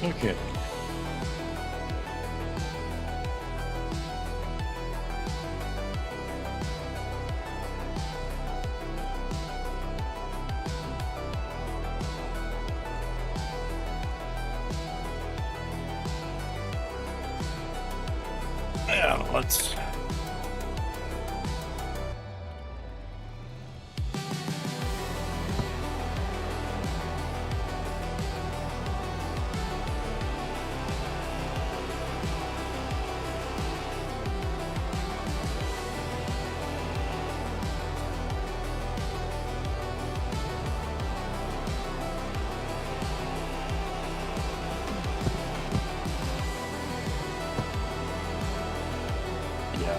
Okay. Yeah, let's. Yeah.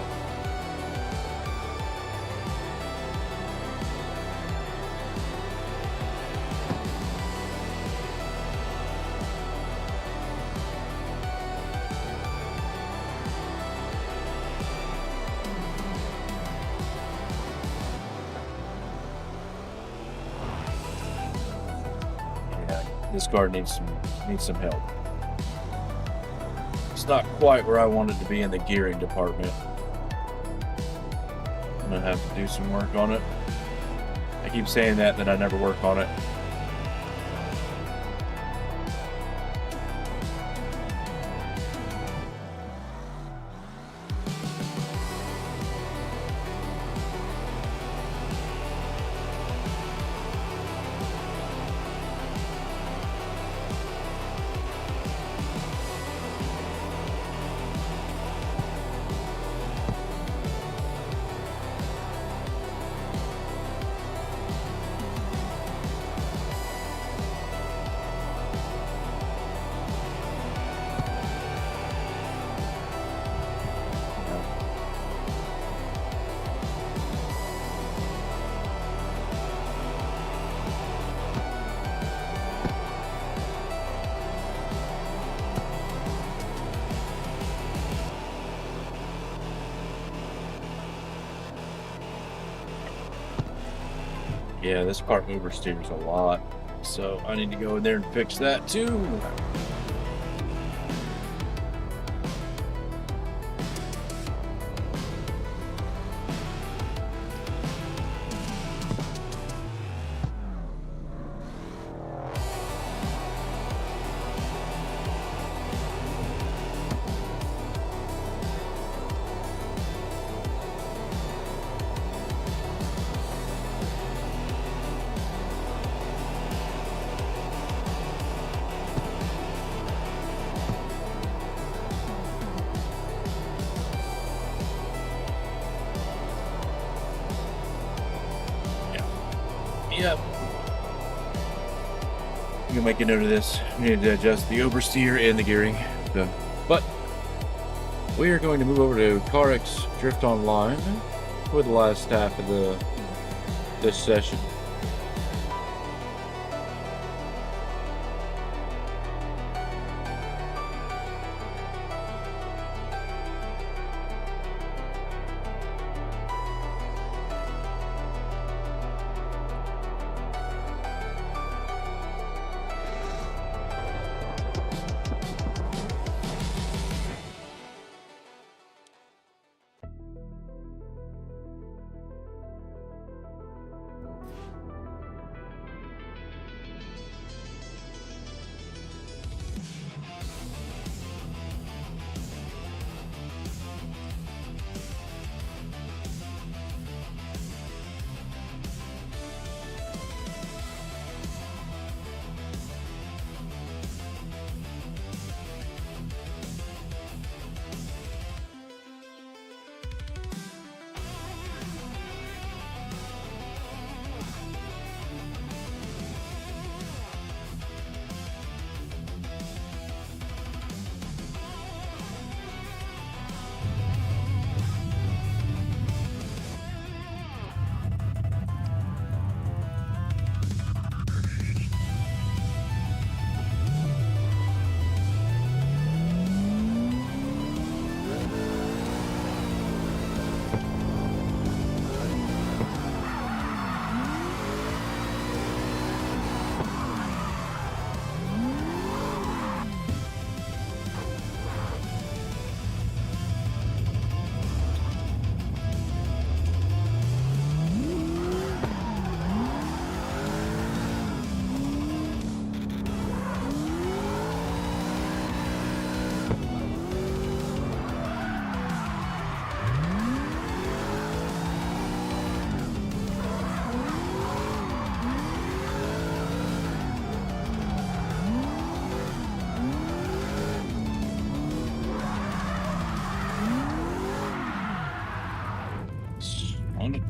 Yeah. This car needs some help. It's not quite where I wanted to be in the gearing department. I'm gonna have to do some work on it. I keep saying that, then I never work on it. Yeah, this car oversteers a lot, so I need to go in there and fix that too. Yep. You can make a note of this. We need to adjust the oversteer and the gearing. So, but we are going to move over to CarX Drift Online for the last half of this session. on it.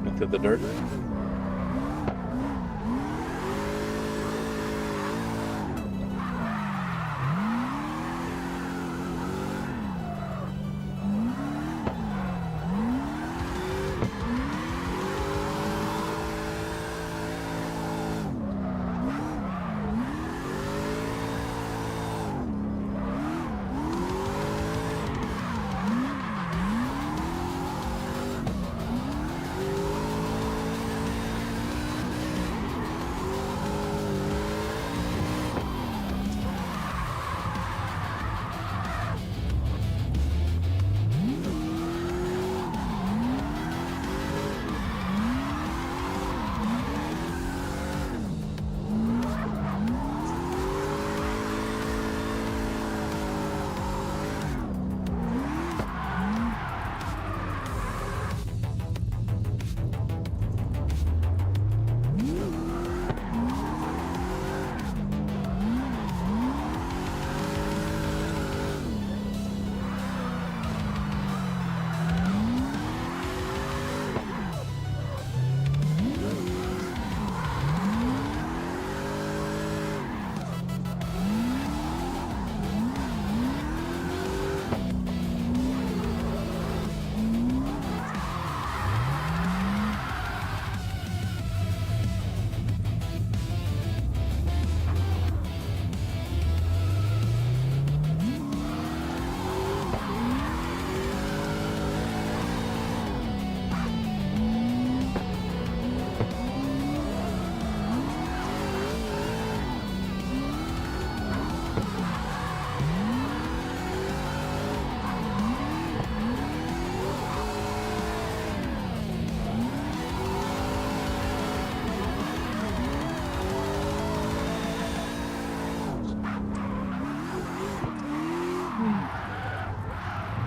Into the dirt.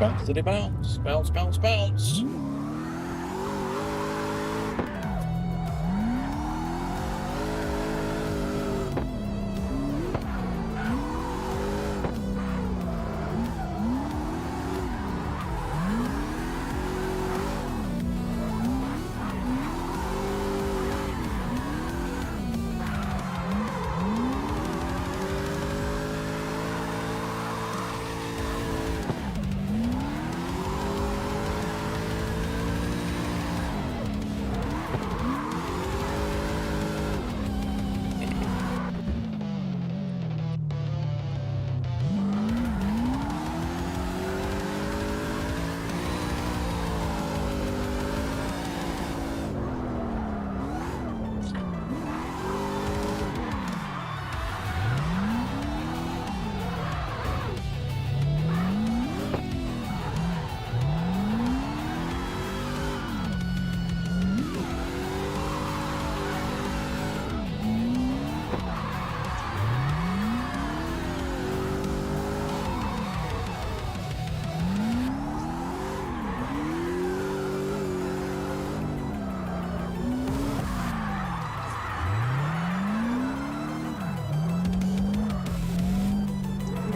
Bounce, bounce, bounce, bounce, bounce.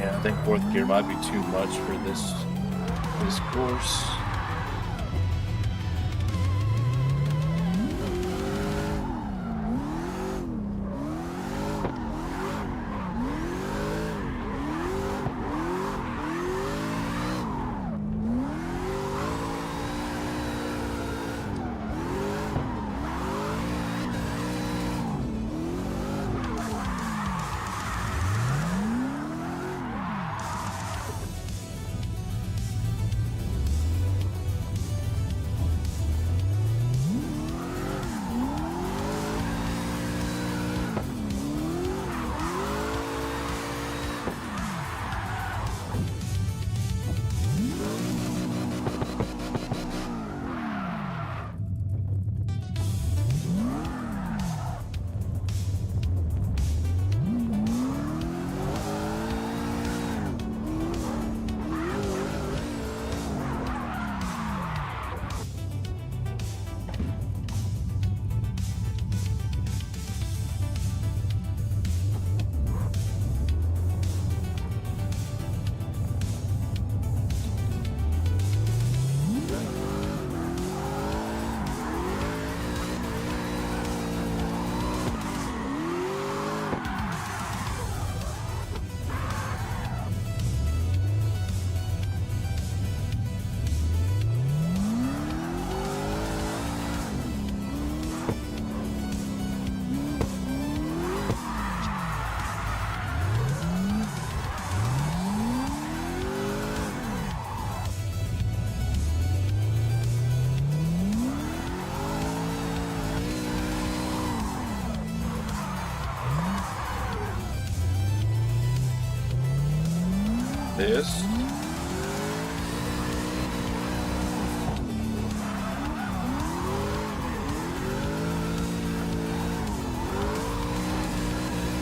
I think fourth gear might be too much for this course. This.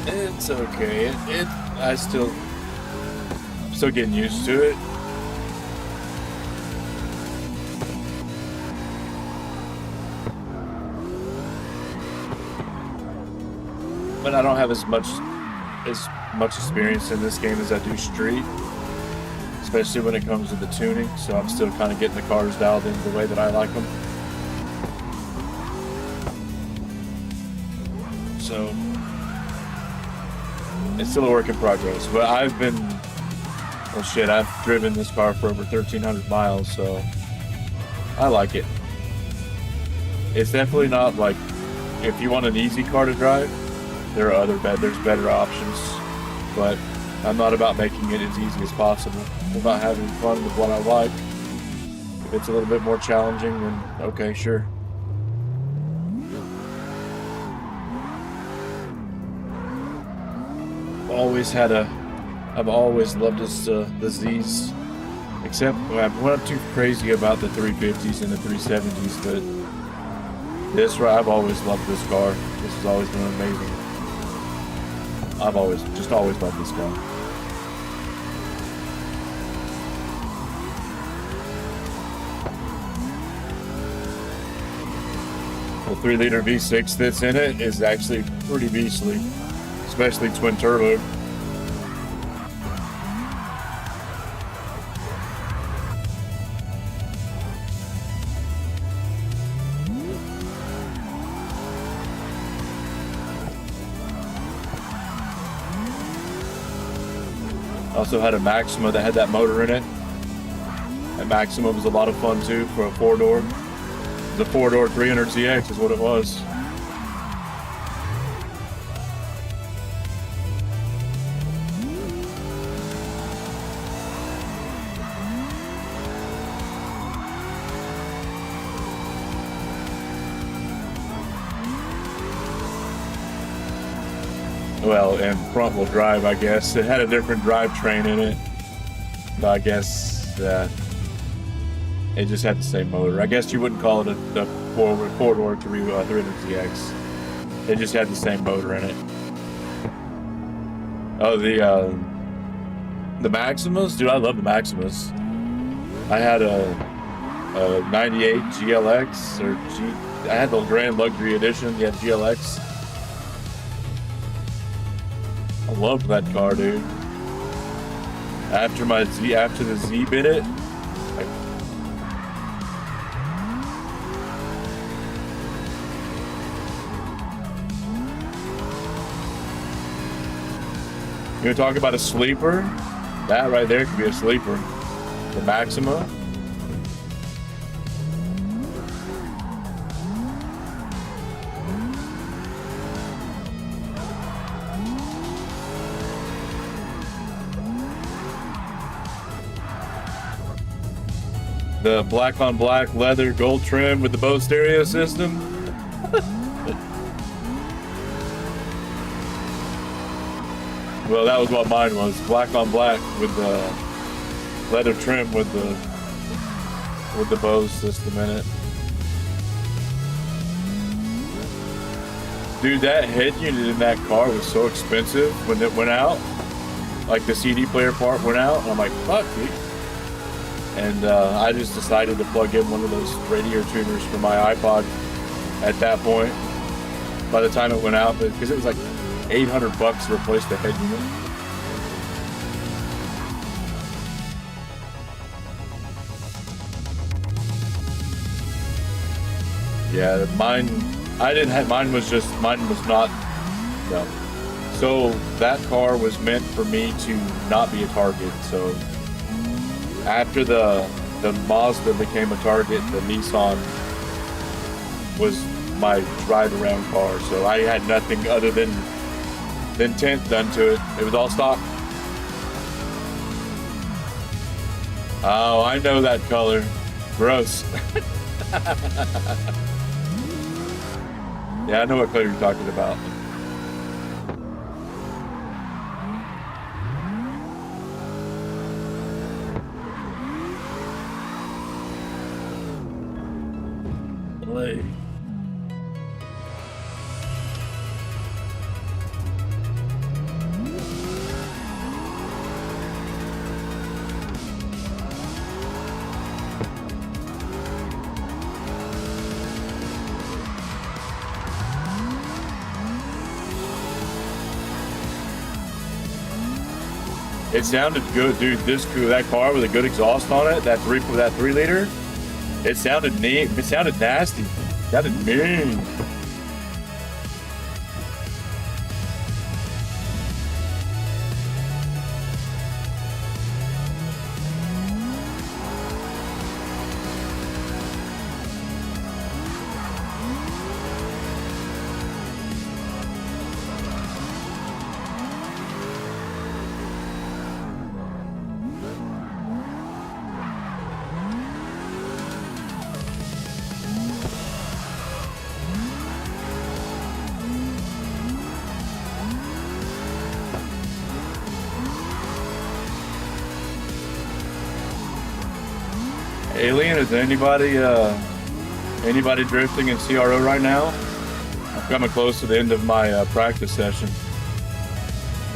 It's okay. I'm still getting used to it. But I don't have as much experience in this game as I do Street, especially when it comes to the tuning. So I'm still kind of getting the cars dialed in the way that I like them. So it's still a work in progress, but I've driven this car for over 1,300 miles, so I like it. It's definitely not like, if you want an easy car to drive, there's better options, but I'm not about making it as easy as possible. I'm about having fun with what I like. If it's a little bit more challenging, then okay, sure. I've always loved the Z's, except I went too crazy about the 350s and the 370s, but I've always loved this car. This has always been amazing. I've always loved this car. The 3-liter V6 that's in it is actually pretty beastly, especially twin turbo. Also had a Maxima that had that motor in it. That Maxima was a lot of fun too for a 4-door. The 4-door 300ZX is what it was. Well, and front wheel drive, I guess. It had a different drivetrain in it. But I guess it just had the same motor. I guess you wouldn't call it a 4-door 300ZX. It just had the same motor in it. Oh, the Maximas? Dude, I love the Maximas. I had a 98 GLX, I had the Grand Luxury Edition, yeah, GLX. I loved that car, dude. After the Z bit it, you talk about a sleeper? That right there could be a sleeper. The Maxima. The black on black leather gold trim with the Bose stereo system. Well, that was what mine was. Black on black with the leather trim with the Bose system in it. Dude, that head unit in that car was so expensive when it went out. Like the CD player part went out, and I'm like, fuck, dude. And I just decided to plug in one of those radio tuners for my iPod at that point. By the time it went out, because it was like $800 to replace the head unit. Yeah, mine was not, no. So that car was meant for me to not be a target. So after the Mazda became a target, the Nissan was my ride around car. So I had nothing other than tint done to it. It was all stock. Oh, I know that color. Gross. Yeah, I know what color you're talking about. Play. It sounded good, dude. That car with a good exhaust on it, that 3-liter, it sounded neat. It sounded nasty. It sounded mean. Alien, is anybody drifting in CRO right now? I'm coming close to the end of my practice session.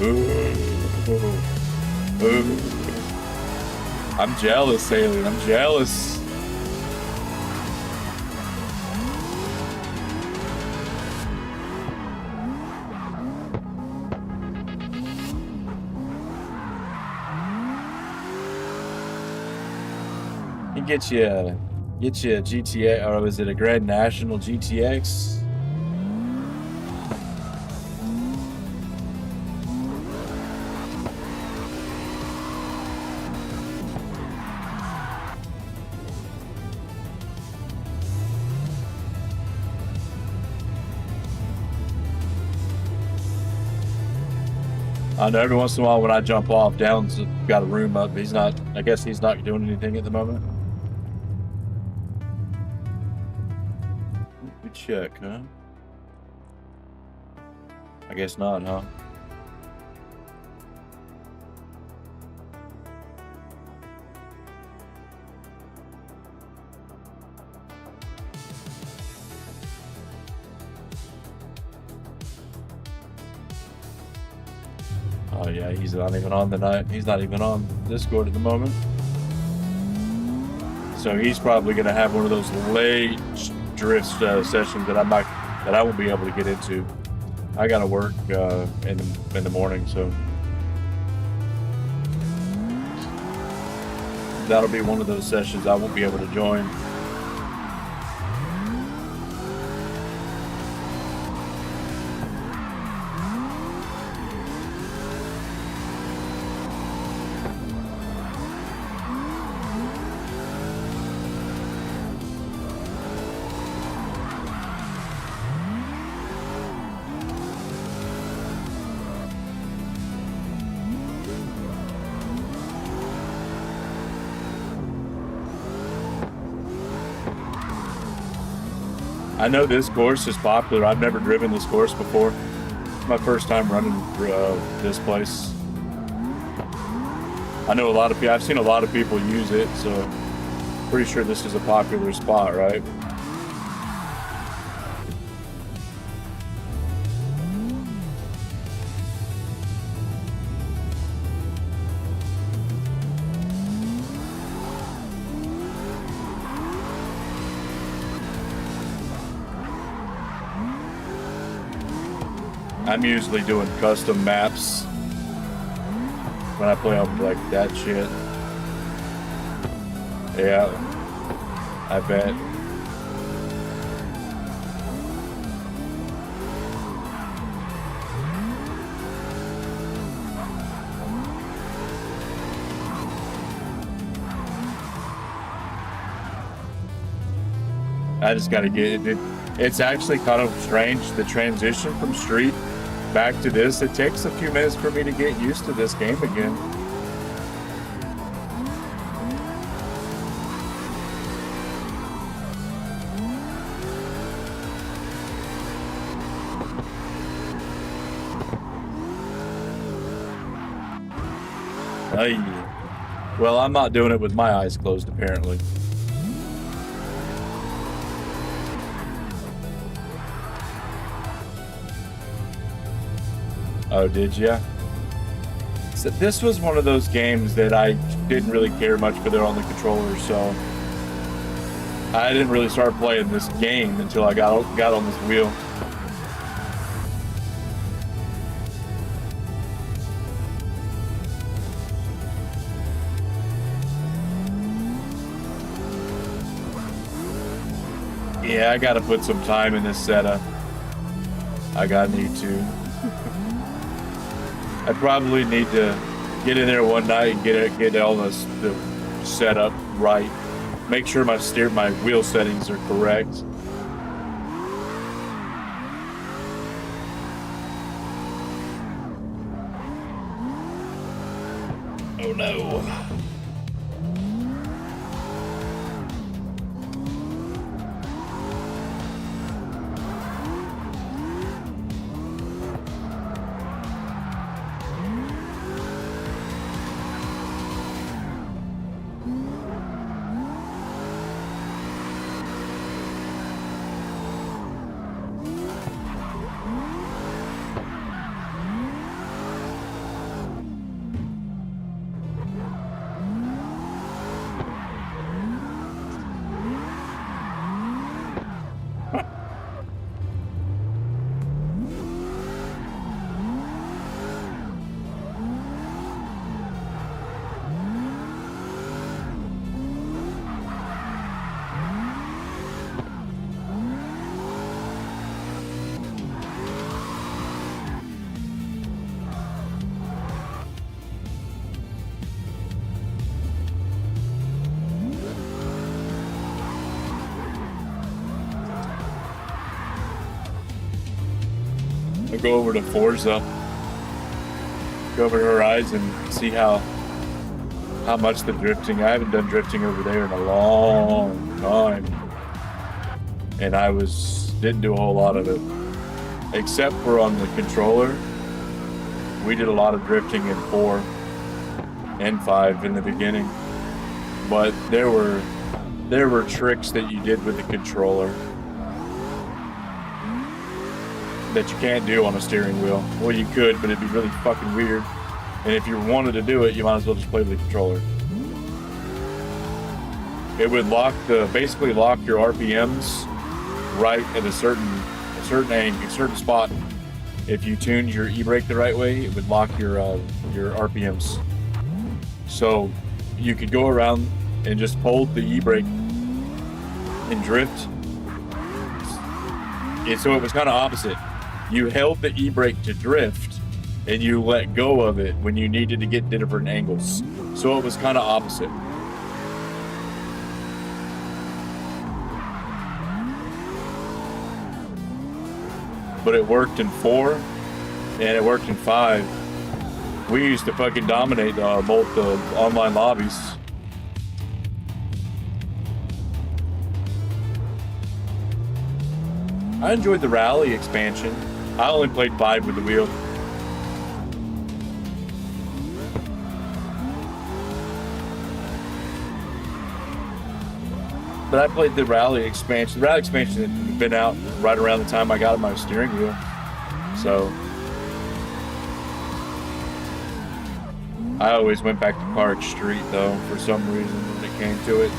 Ooh. I'm jealous, Alien. I'm jealous. You get you a GTA, or was it a Grand National GTX? I know every once in a while when I jump off, Down's got a room up. He's not, I guess he's not doing anything at the moment. Good check, huh? I guess not, huh? Oh yeah, he's not even on the night. He's not even on Discord at the moment. So he's probably gonna have one of those late drift sessions that I won't be able to get into. I gotta work in the morning, so that'll be one of those sessions I won't be able to join. I know this course is popular. I've never driven this course before. It's my first time running this place. I know a lot of people. I've seen a lot of people use it, so pretty sure this is a popular spot, right? I'm usually doing custom maps when I play on like that shit. Yeah, I bet. I just gotta get it. It's actually kind of strange, the transition from Street back to this. It takes a few minutes for me to get used to this game again. Well, I'm not doing it with my eyes closed, apparently. Oh, did ya? So this was one of those games that I didn't really care much for there on the controller, so I didn't really start playing this game until I got on this wheel. Yeah, I gotta put some time in this setup. I gotta need to. I probably need to get in there one night and get all the setup right. Make sure my wheel settings are correct. Oh no. I'll go over to Forza, go over to Horizon, see how much the drifting. I haven't done drifting over there in a long time, and didn't do a whole lot of it, except for on the controller. We did a lot of drifting in 4 and 5 in the beginning, but there were tricks that you did with the controller that you can't do on a steering wheel. Well, you could, but it'd be really fucking weird. And if you wanted to do it, you might as well just play with the controller. It would basically lock your RPMs right at a certain angle, a certain spot. If you tuned your e-brake the right way, it would lock your RPMs. So you could go around and just hold the e-brake and drift. So it was kind of opposite. You held the e-brake to drift, and you let go of it when you needed to get to different angles. So it was kind of opposite. But it worked in 4, and it worked in 5. We used to fucking dominate both the online lobbies. I enjoyed the rally expansion. I only played 5 with the wheel. But I played the rally expansion. The rally expansion had been out right around the time I got my steering wheel. So I always went back to CarX Street though, for some reason when it came to it.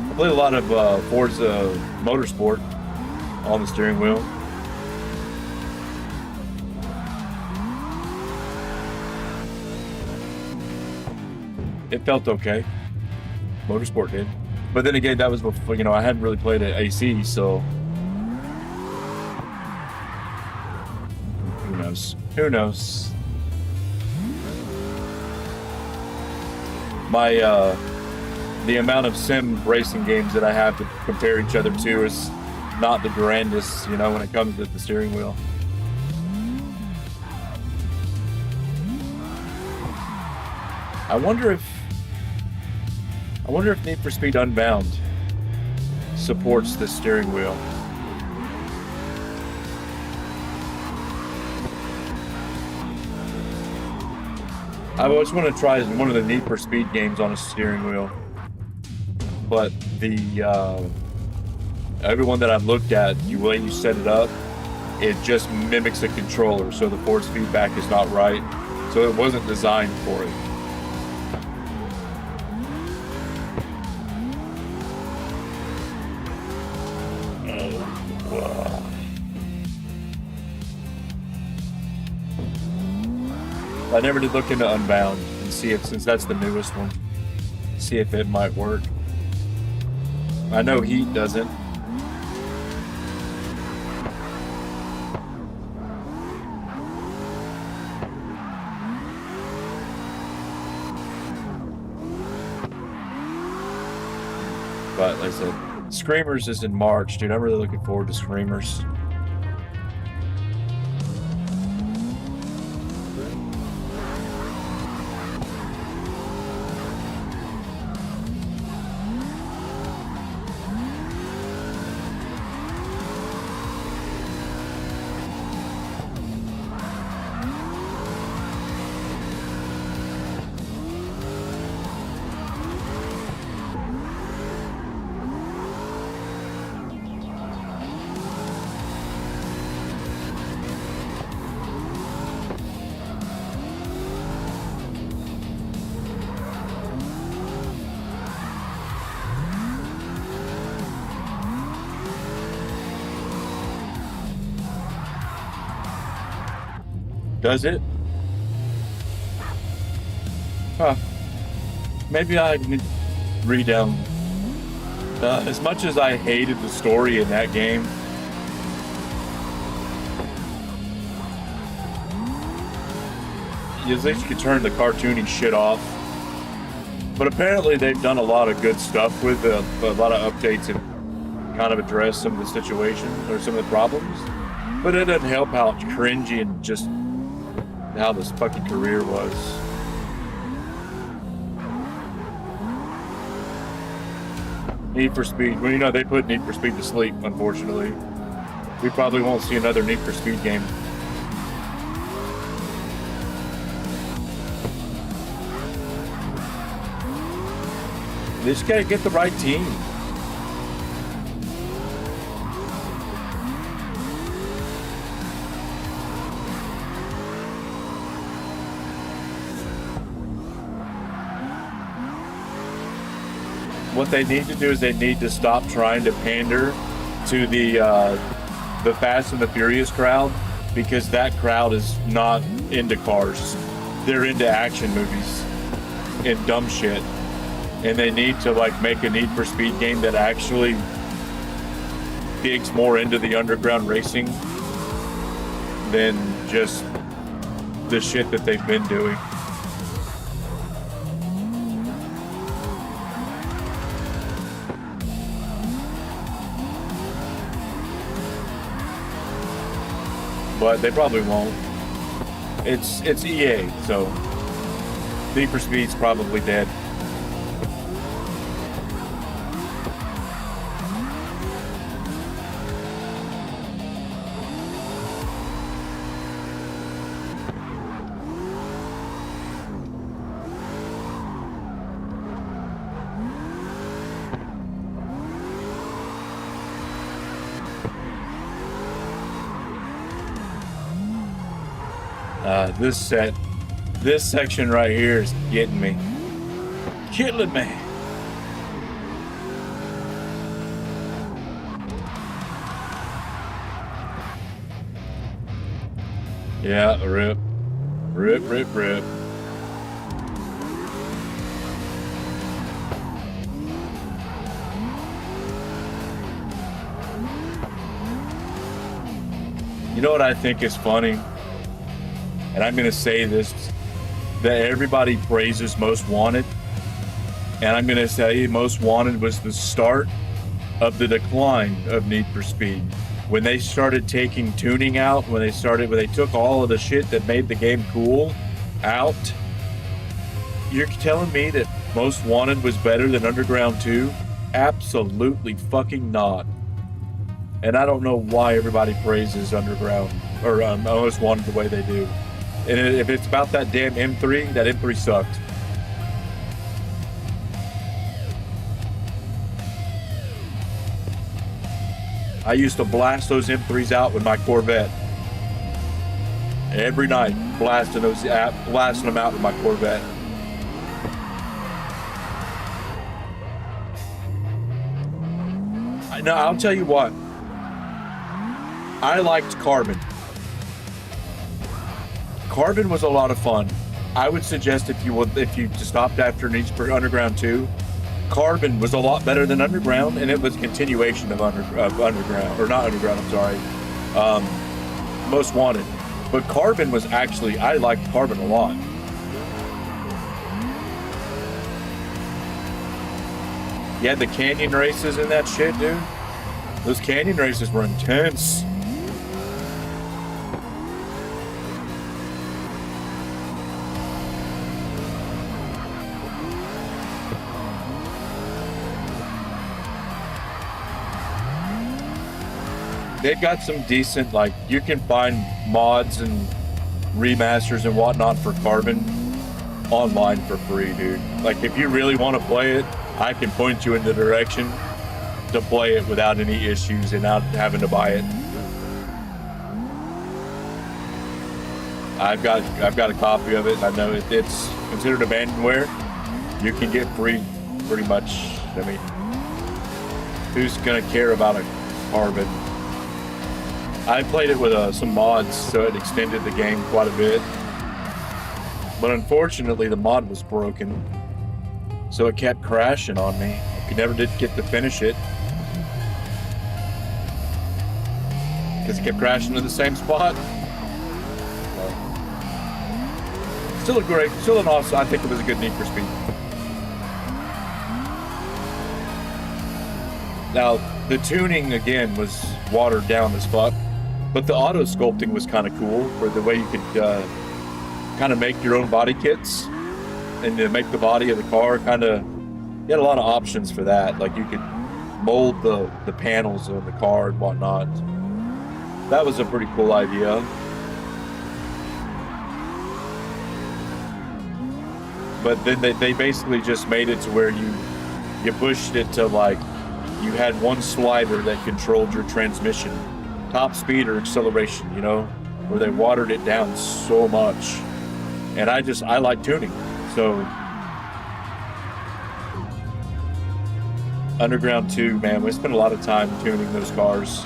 I played a lot of Forza Motorsport on the steering wheel. It felt okay. Motorsport did. But then again, that was before, I hadn't really played at AC, so who knows? Who knows? The amount of sim racing games that I have to compare each other to is not the grandest, when it comes to the steering wheel. I wonder if Need for Speed Unbound supports the steering wheel. I always want to try one of the Need for Speed games on a steering wheel, but everyone that I've looked at, the way you set it up, it just mimics a controller, so the force feedback is not right, so it wasn't designed for it. I never did look into Unbound and see if, since that's the newest one, see if it might work. I know Heat doesn't. But like I said, Screamers is in March, dude. I'm really looking forward to Screamers. Does it? Huh. Maybe I need to read down. As much as I hated the story in that game, at least you could turn the cartoony shit off. But apparently they've done a lot of good stuff with a lot of updates and kind of address some of the situations or some of the problems. But it doesn't help how cringy and just how this fucking career was. Need for Speed. Well, you know, they put Need for Speed to sleep, unfortunately. We probably won't see another Need for Speed game. They just gotta get the right team. What they need to do is they need to stop trying to pander to the Fast and the Furious crowd, because that crowd is not into cars. They're into action movies and dumb shit. And they need to like make a Need for Speed game that actually digs more into the underground racing than just the shit that they've been doing. But they probably won't. It's EA, so Need for Speed's probably dead. This section right here is getting me. Killing me. Yeah, rip. Rip, rip, rip. You know what I think is funny? And I'm going to say this, that everybody praises Most Wanted. And I'm going to say Most Wanted was the start of the decline of Need for Speed. When they started taking tuning out, when they took all of the shit that made the game cool out, you're telling me that Most Wanted was better than Underground 2? Absolutely fucking not. And I don't know why everybody praises Underground, or Most Wanted the way they do. And if it's about that damn M3, that M3 sucked. I used to blast those M3s out with my Corvette. Every night, blasting them out with my Corvette. I'll tell you what. I liked Carbon. Carbon was a lot of fun. I would suggest if you stopped after Need for Underground 2, Carbon was a lot better than Underground, and it was a continuation of Underground, or not Underground, I'm sorry, Most Wanted. But Carbon was actually, I liked Carbon a lot. You had the canyon races and that shit, dude. Those canyon races were intense. They've got some decent, like, you can find mods and remasters and whatnot for Carbon online for free, dude. Like, if you really want to play it, I can point you in the direction to play it without any issues and not having to buy it. I've got a copy of it. I know it's considered abandonware. You can get free pretty much. I mean, who's gonna care about a Carbon? I played it with some mods, so it extended the game quite a bit. But unfortunately, the mod was broken, so it kept crashing on me. You never did get to finish it, because it kept crashing in the same spot. Still an awesome. I think it was a good Need for Speed. Now, the tuning, again, was watered down as fuck, but the auto sculpting was kind of cool, for the way you could kind of make your own body kits and to make the body of the car kind of, you had a lot of options for that. Like, you could mold the panels of the car and whatnot. That was a pretty cool idea. But then they basically just made it to where you pushed it to, like, you had one slider that controlled your transmission, top speed or acceleration, you know, where they watered it down so much. And I like tuning. So Underground 2, man, we spent a lot of time tuning those cars.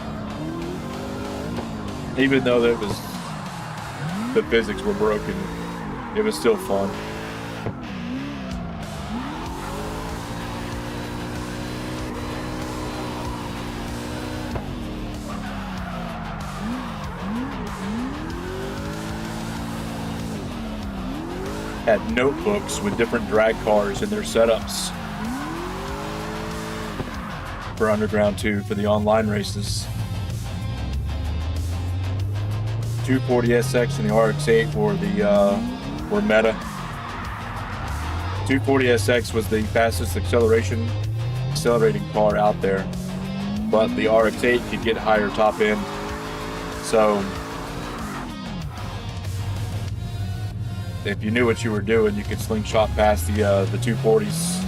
Even though the physics were broken, it was still fun. Had notebooks with different drag cars and their setups for Underground 2 for the online races. 240SX and the RX-8 were meta. 240SX was the fastest accelerating car out there, but the RX-8 could get higher top end. So if you knew what you were doing, you could slingshot past the 240s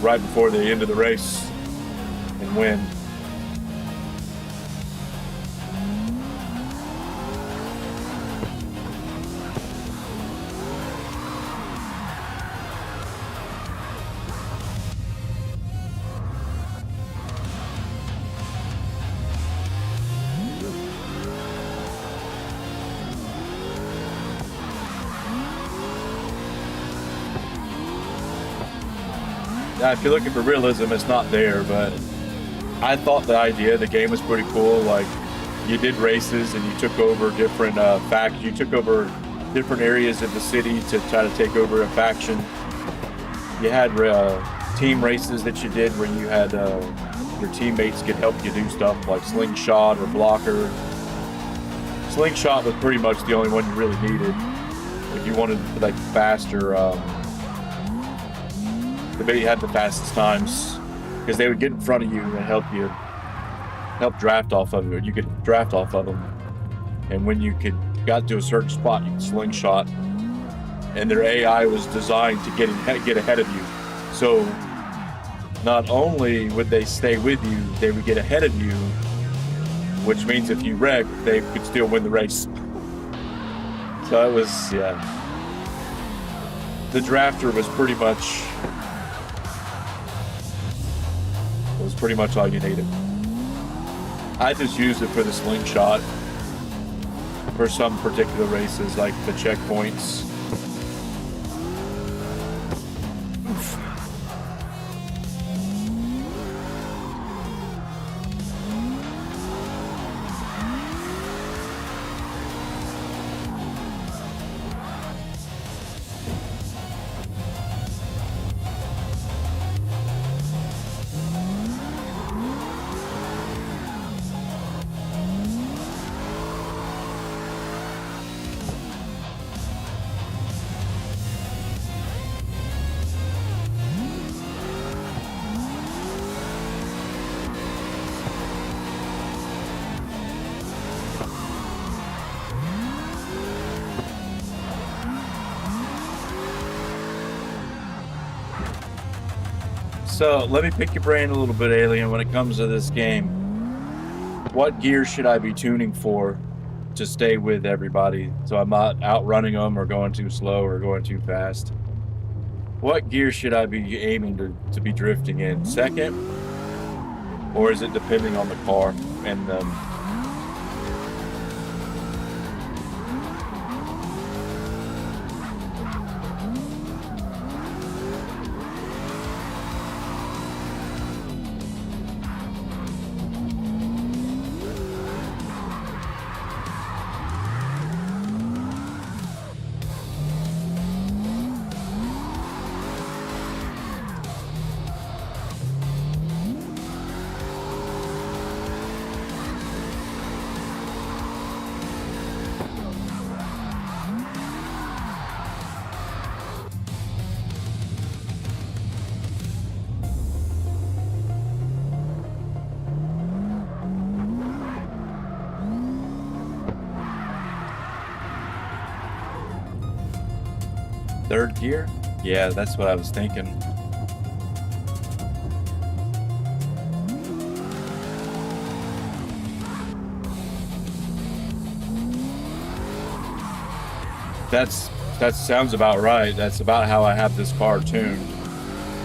right before the end of the race and win. Now, if you're looking for realism, it's not there, but I thought the idea of the game was pretty cool. Like, you did races and you took over different you took over different areas of the city to try to take over a faction. You had team races that you did where you had your teammates could help you do stuff like slingshot or blocker. Slingshot was pretty much the only one you really needed if you wanted like faster. They had the fastest times because they would get in front of you and help draft off of you. You could draft off of them, and when you got to a certain spot, you could slingshot. And their AI was designed to get ahead of you. So not only would they stay with you, they would get ahead of you, which means if you wrecked, they could still win the race. So it was, yeah. The drafter was pretty much all you needed. I just used it for the slingshot for some particular races, like the checkpoints. So let me pick your brain a little bit, Alien, when it comes to this game. What gear should I be tuning for to stay with everybody so I'm not outrunning them or going too slow or going too fast? What gear should I be aiming to be drifting in? Second? Or is it depending on the car and Third gear? Yeah, that's what I was thinking. That sounds about right. That's about how I have this car tuned.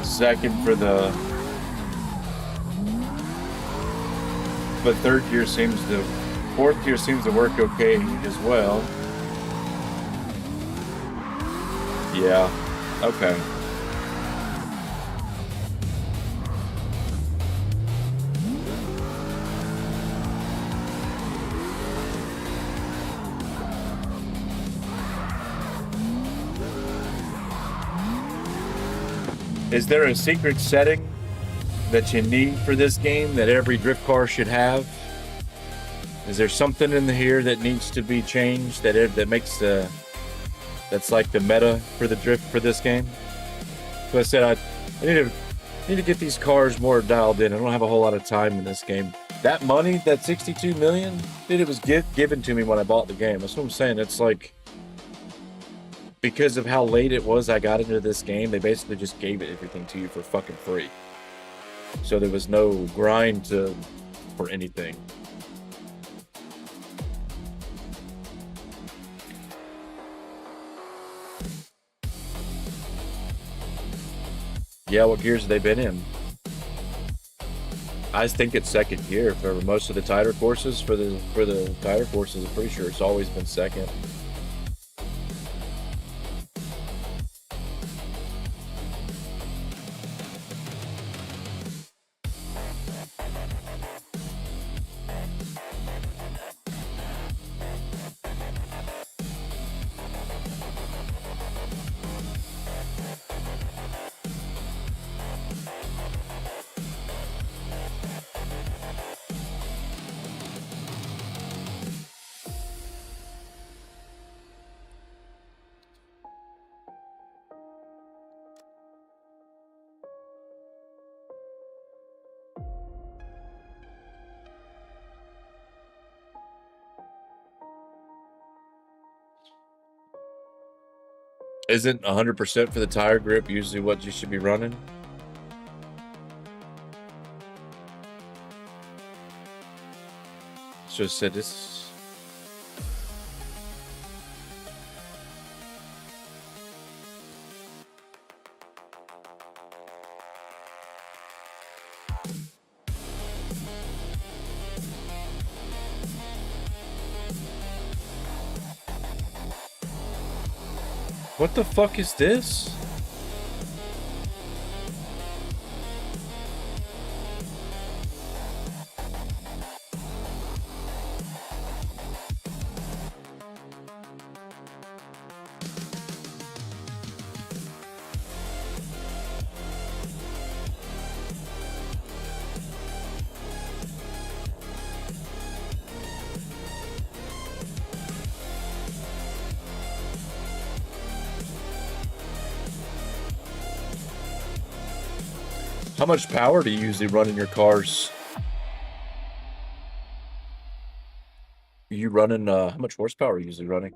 Second for the, but fourth gear seems to work okay as well. Yeah. Okay. Is there a secret setting that you need for this game that every drift car should have? Is there something in here that needs to be changed that makes that's like the meta for the drift for this game? So I said I need to get these cars more dialed in. I don't have a whole lot of time in this game. That money, that 62 million, dude, it was given to me when I bought the game. That's what I'm saying. It's like, because of how late it was I got into this game, they basically just gave everything to you for fucking free. So there was no grind for anything. Yeah, what gears have they been in? I think it's second gear for most of the tighter courses. For the tighter courses, I'm pretty sure it's always been second. Isn't 100% for the tire grip usually what you should be running? So said this. What the fuck is this? How much power do you usually run in your cars? You running, how much horsepower are you usually running?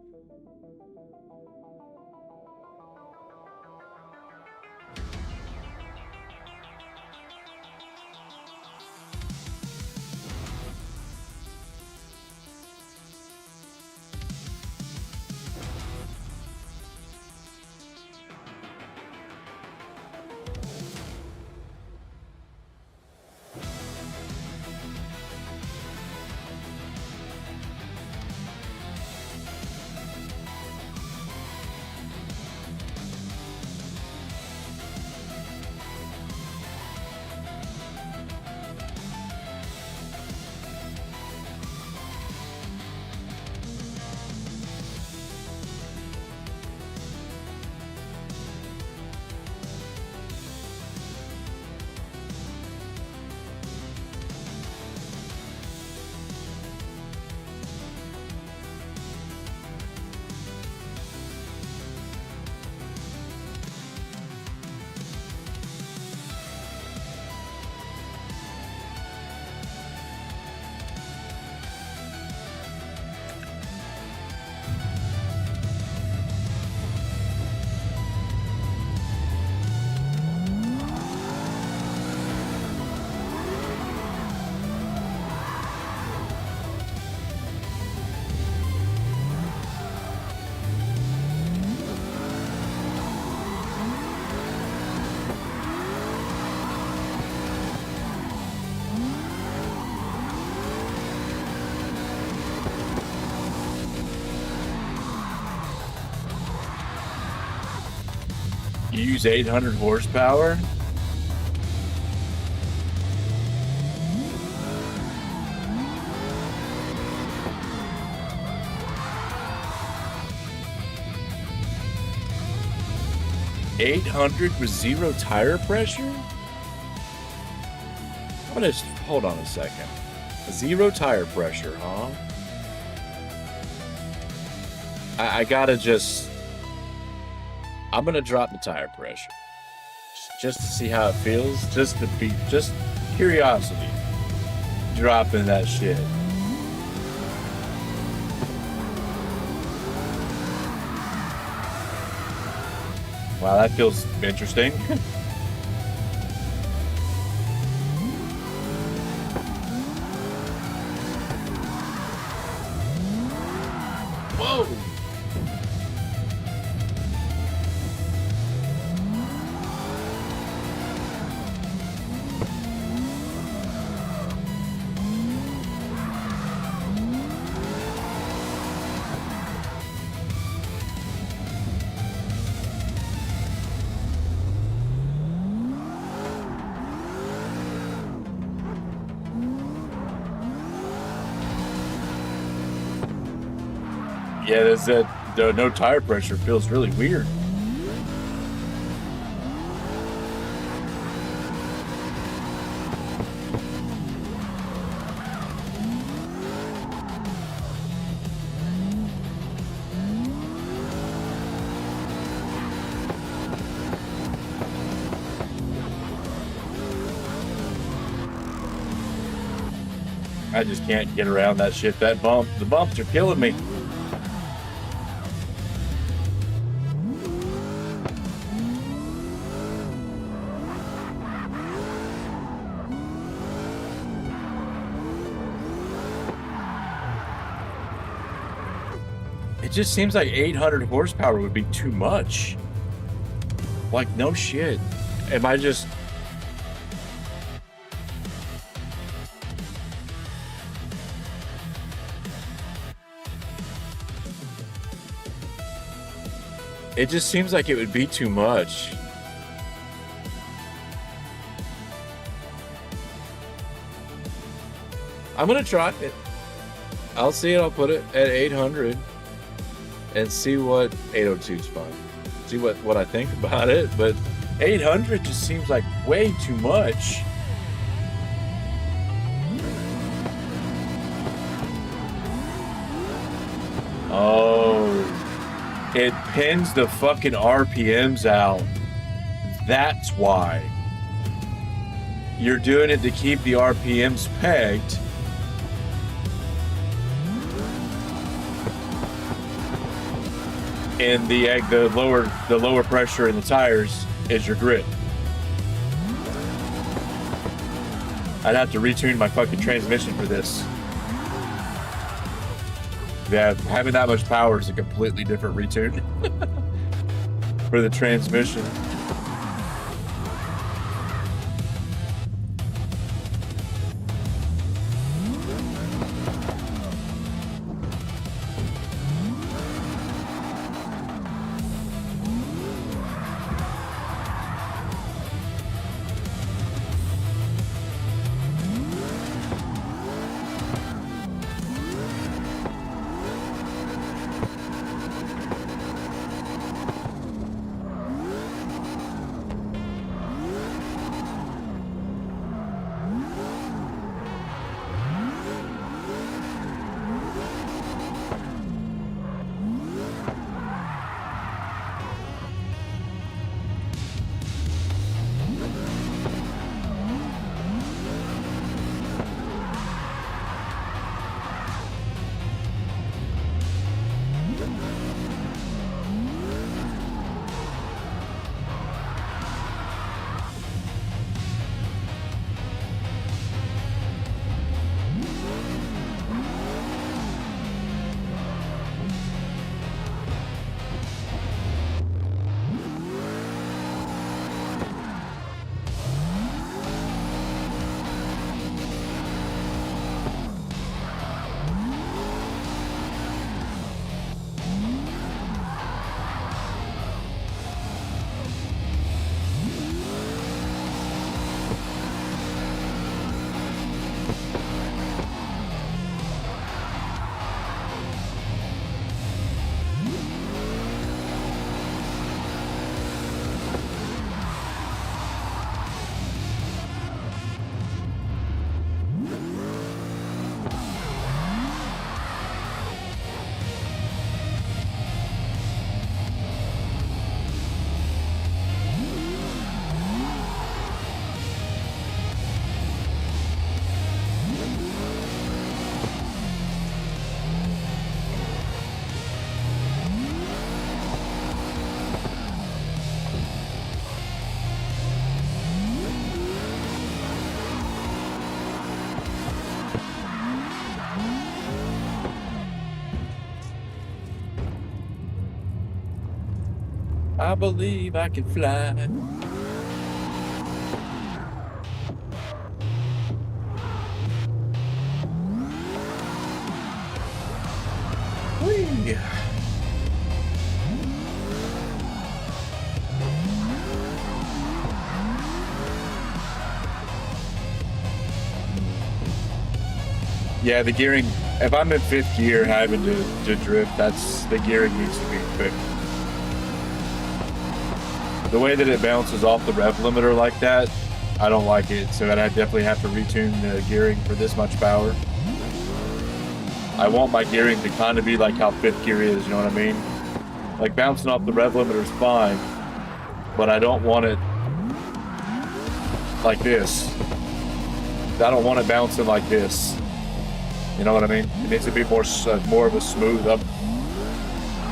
You use 800 horsepower? $800 with zero tire pressure? I'm gonna hold on a second. Zero tire pressure, huh? I gotta just. I'm gonna drop the tire pressure just to see how it feels. Just curiosity. Dropping that shit. Wow, that feels interesting. Whoa! Yeah, there's that. The no tire pressure feels really weird. I just can't get around that shit. That bump, the bumps are killing me. It just seems like 800 horsepower would be too much. Like, no shit. Am I just... It just seems like it would be too much. I'm gonna try it. I'll see it. I'll put it at 800 and see what 802 is fine. See what I think about it. But 800 just seems like way too much. Oh, it pins the fucking RPMs out. That's why. You're doing it to keep the RPMs pegged. And the lower pressure in the tires is your grip. I'd have to retune my fucking transmission for this. Yeah, having that much power is a completely different retune for the transmission. I believe I can fly. Whee! Yeah, the gearing, if I'm in 5th gear having to drift, the gearing needs to be fixed. The way that it bounces off the rev limiter like that, I don't like it. So I definitely have to retune the gearing for this much power. I want my gearing to kind of be like how 5th gear is, you know what I mean? Like bouncing off the rev limiter is fine, but I don't want it like this. I don't want it bouncing like this. You know what I mean? It needs to be more of a smooth up,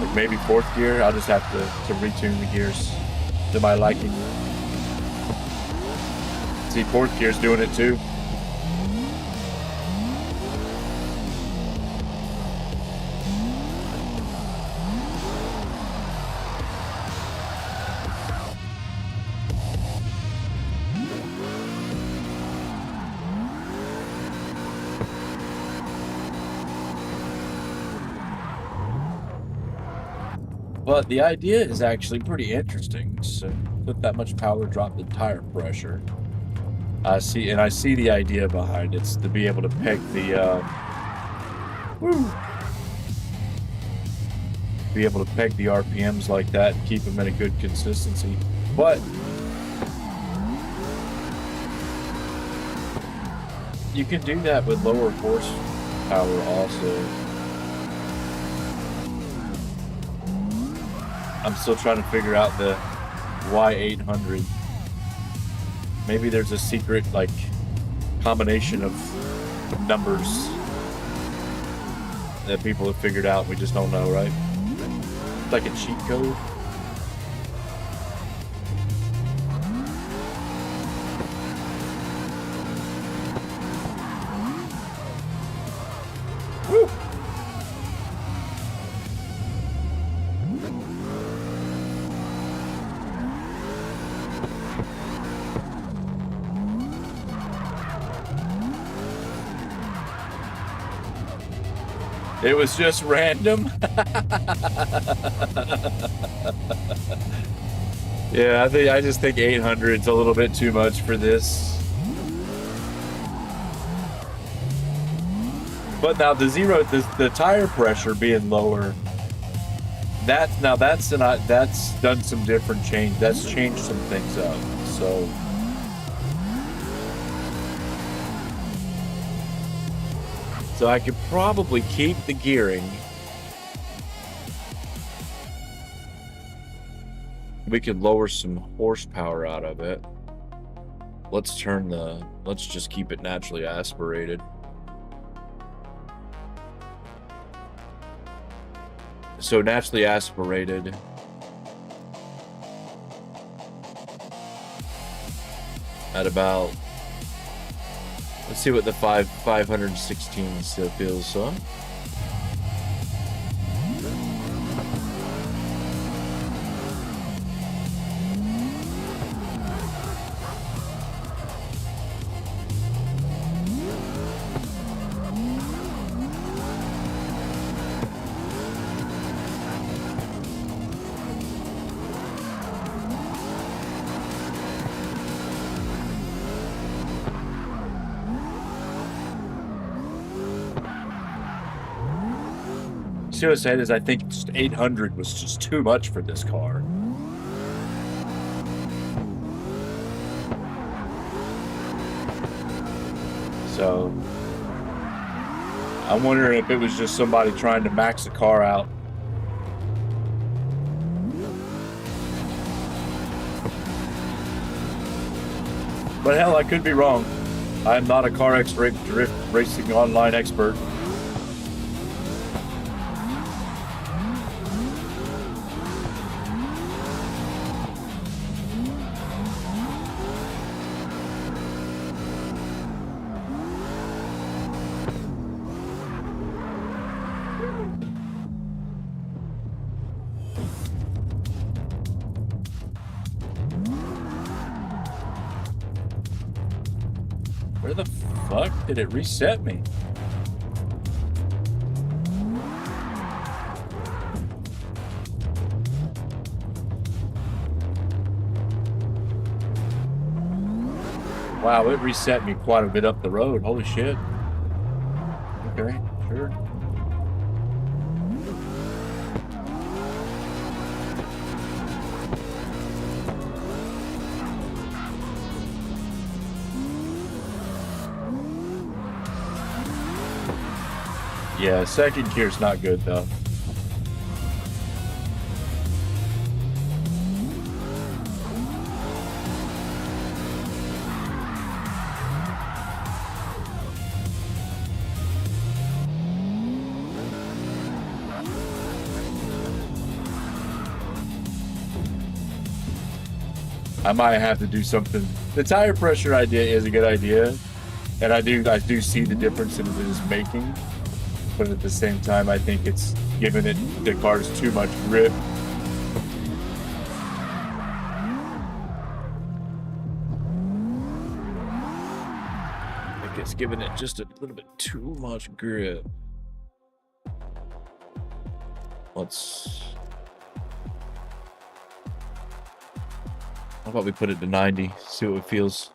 like maybe 4th gear. I'll just have to retune the gears to my liking. See, 4th gear's doing it too. But the idea is actually pretty interesting. So with that much power, drop the tire pressure. I see the idea behind it. It's to be able to peg the be able to peg the RPMs like that and keep them at a good consistency. But you can do that with lower horsepower also. I'm still trying to figure out the Y800. Maybe there's a secret, like, combination of numbers that people have figured out. We just don't know, right? It's like a cheat code. Woo! It was just random. Yeah, I just think 800's a little bit too much for this. But now the tire pressure being lower, that's done some different change. That's changed some things up. So I could probably keep the gearing. We could lower some horsepower out of it. Let's just keep it naturally aspirated. So naturally aspirated. At about, let's see what the 516 still feels, so. See what I said is I think just 800 was just too much for this car. So I'm wondering if it was just somebody trying to max the car out. But hell, I could be wrong. I'm not a CarX drift racing online expert. Where the fuck did it reset me? Wow, it reset me quite a bit up the road. Holy shit. Okay, sure. Yeah, second gear's not good though. I might have to do something. The tire pressure idea is a good idea, and I do see the difference it is making. But at the same time, I think it's giving the cars too much grip. I think it's giving it just a little bit too much grip. How about we put it to 90, see what it feels.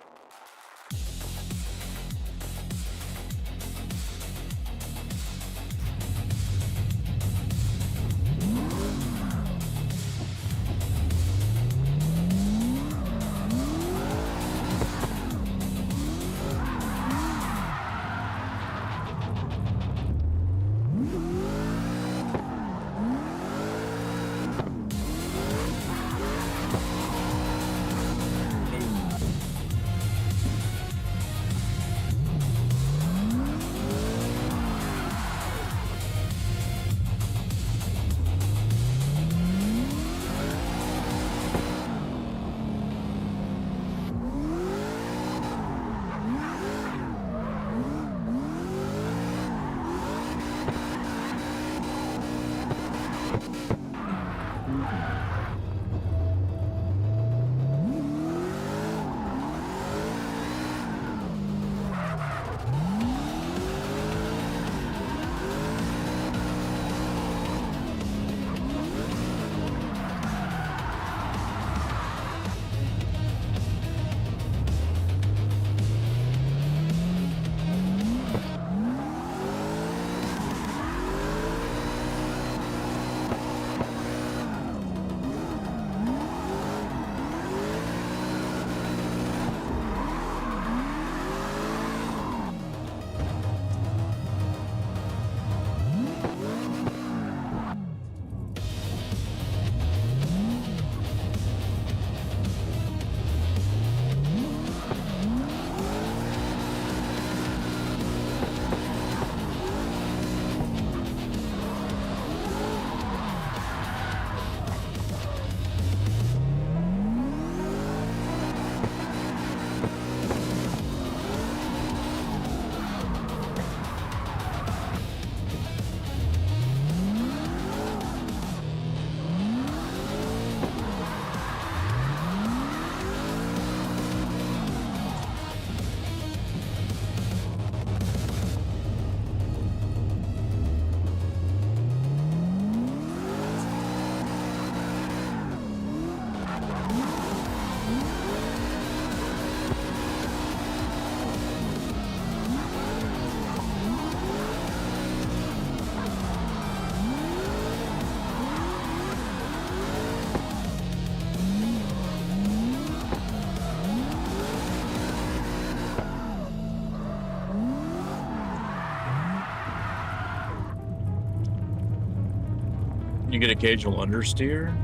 You get occasional understeer?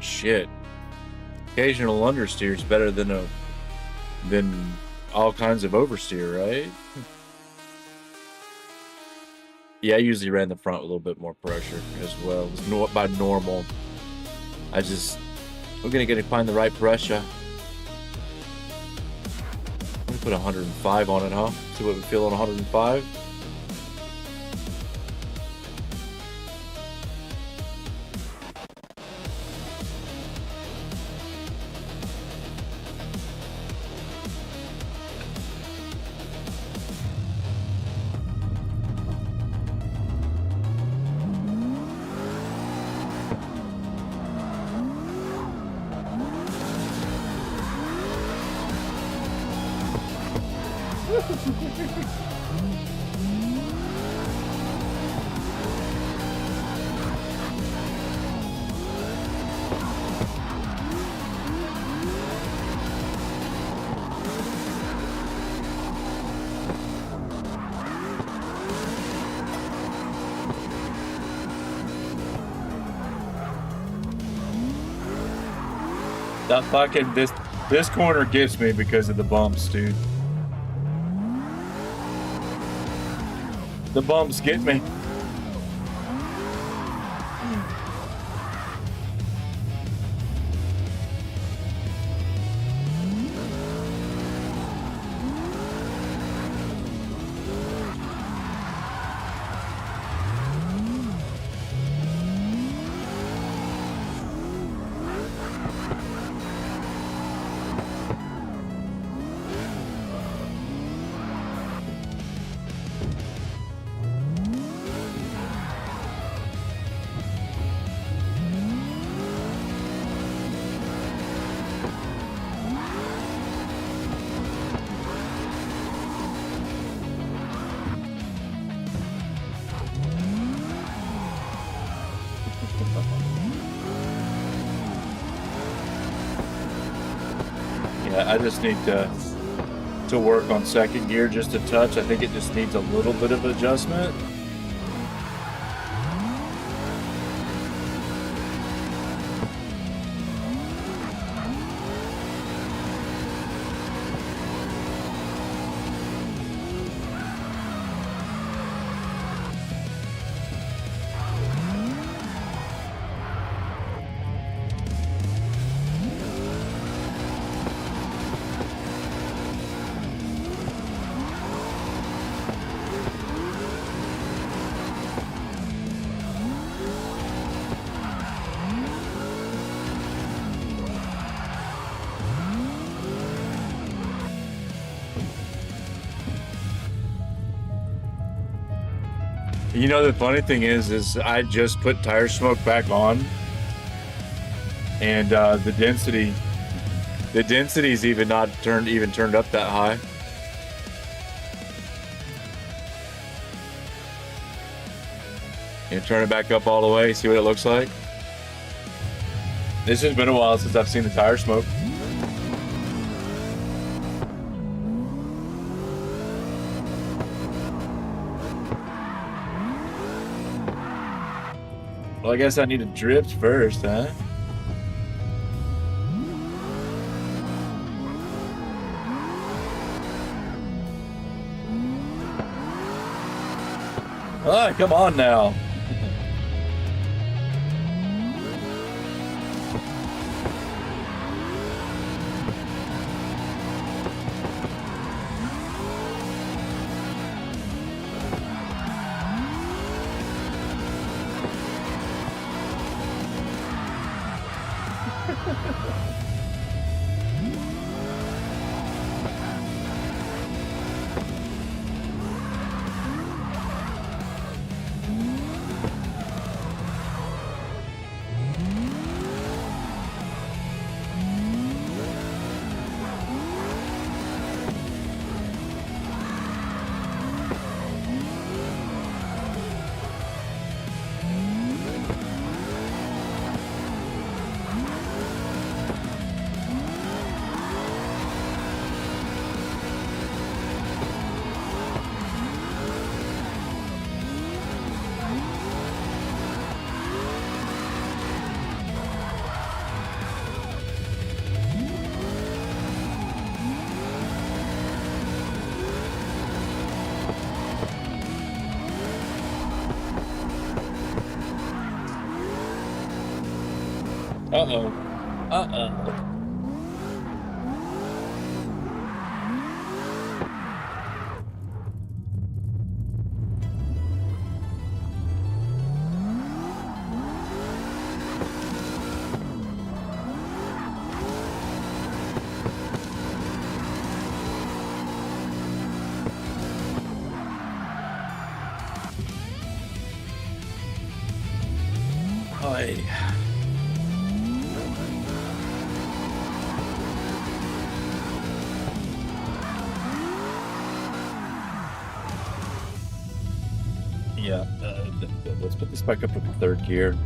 Shit. Occasional understeer is better than all kinds of oversteer, right? Yeah, I usually ran the front with a little bit more pressure as well. It was by normal. We're gonna find the right pressure. I'm gonna put 105 on it, huh? See what we feel on 105. That fucking this corner gets me because of the bumps, dude. The bumps get me. Yeah, I just need to work on second gear just a touch. I think it just needs a little bit of adjustment. You know, the funny thing is I just put tire smoke back on, and the density's even not turned up that high. And turn it back up all the way, see what it looks like. This has been a while since I've seen the tire smoke. Well, I guess I need to drift first, huh? Ah, come on now. Uh-oh. Uh-oh. Hi. Yeah, let's put this back up to third gear.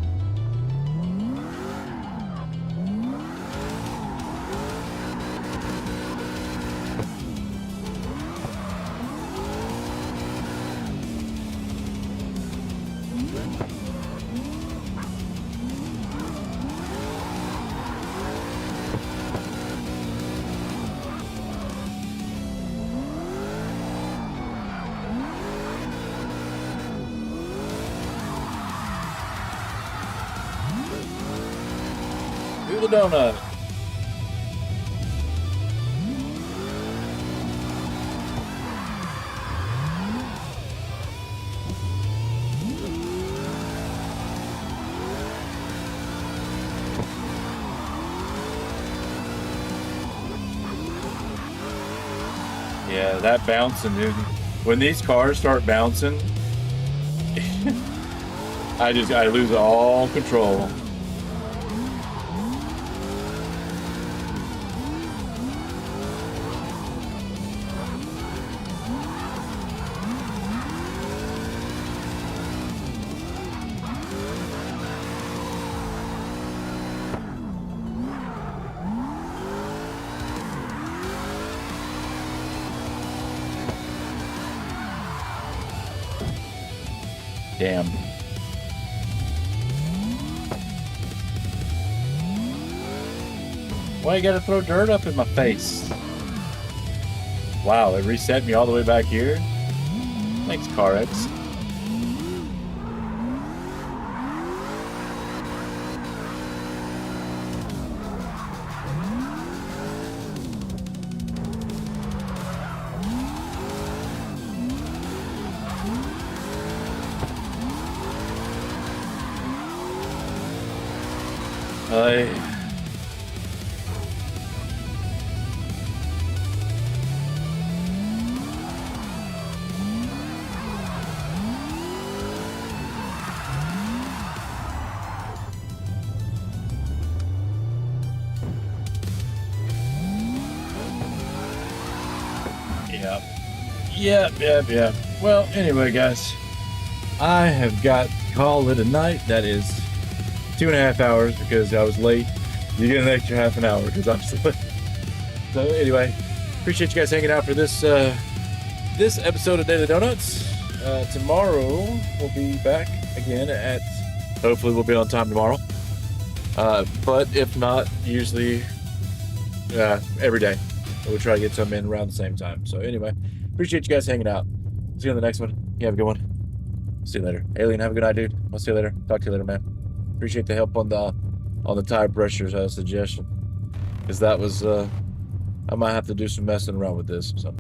Do the donut. Yeah, that bouncing, dude. When these cars start bouncing, I lose all control. Damn. Why you gotta throw dirt up in my face? Wow, it reset me all the way back here. Thanks, CarX. Yeah. Well, anyway, guys, I have got to call it a night. That is 2.5 hours because I was late. You get an extra half an hour because I was late. So anyway, appreciate you guys hanging out for this this episode of Daily Donuts. Tomorrow we'll be back again at. Hopefully, we'll be on time tomorrow. But if not, usually every day we'll try to get some in around the same time. So anyway. Appreciate you guys hanging out. See you on the next one. You have a good one. See you later. Alien, have a good night, dude. I'll see you later. Talk to you later, man. Appreciate the help on the tire pressures suggestion. Because that was I might have to do some messing around with this. So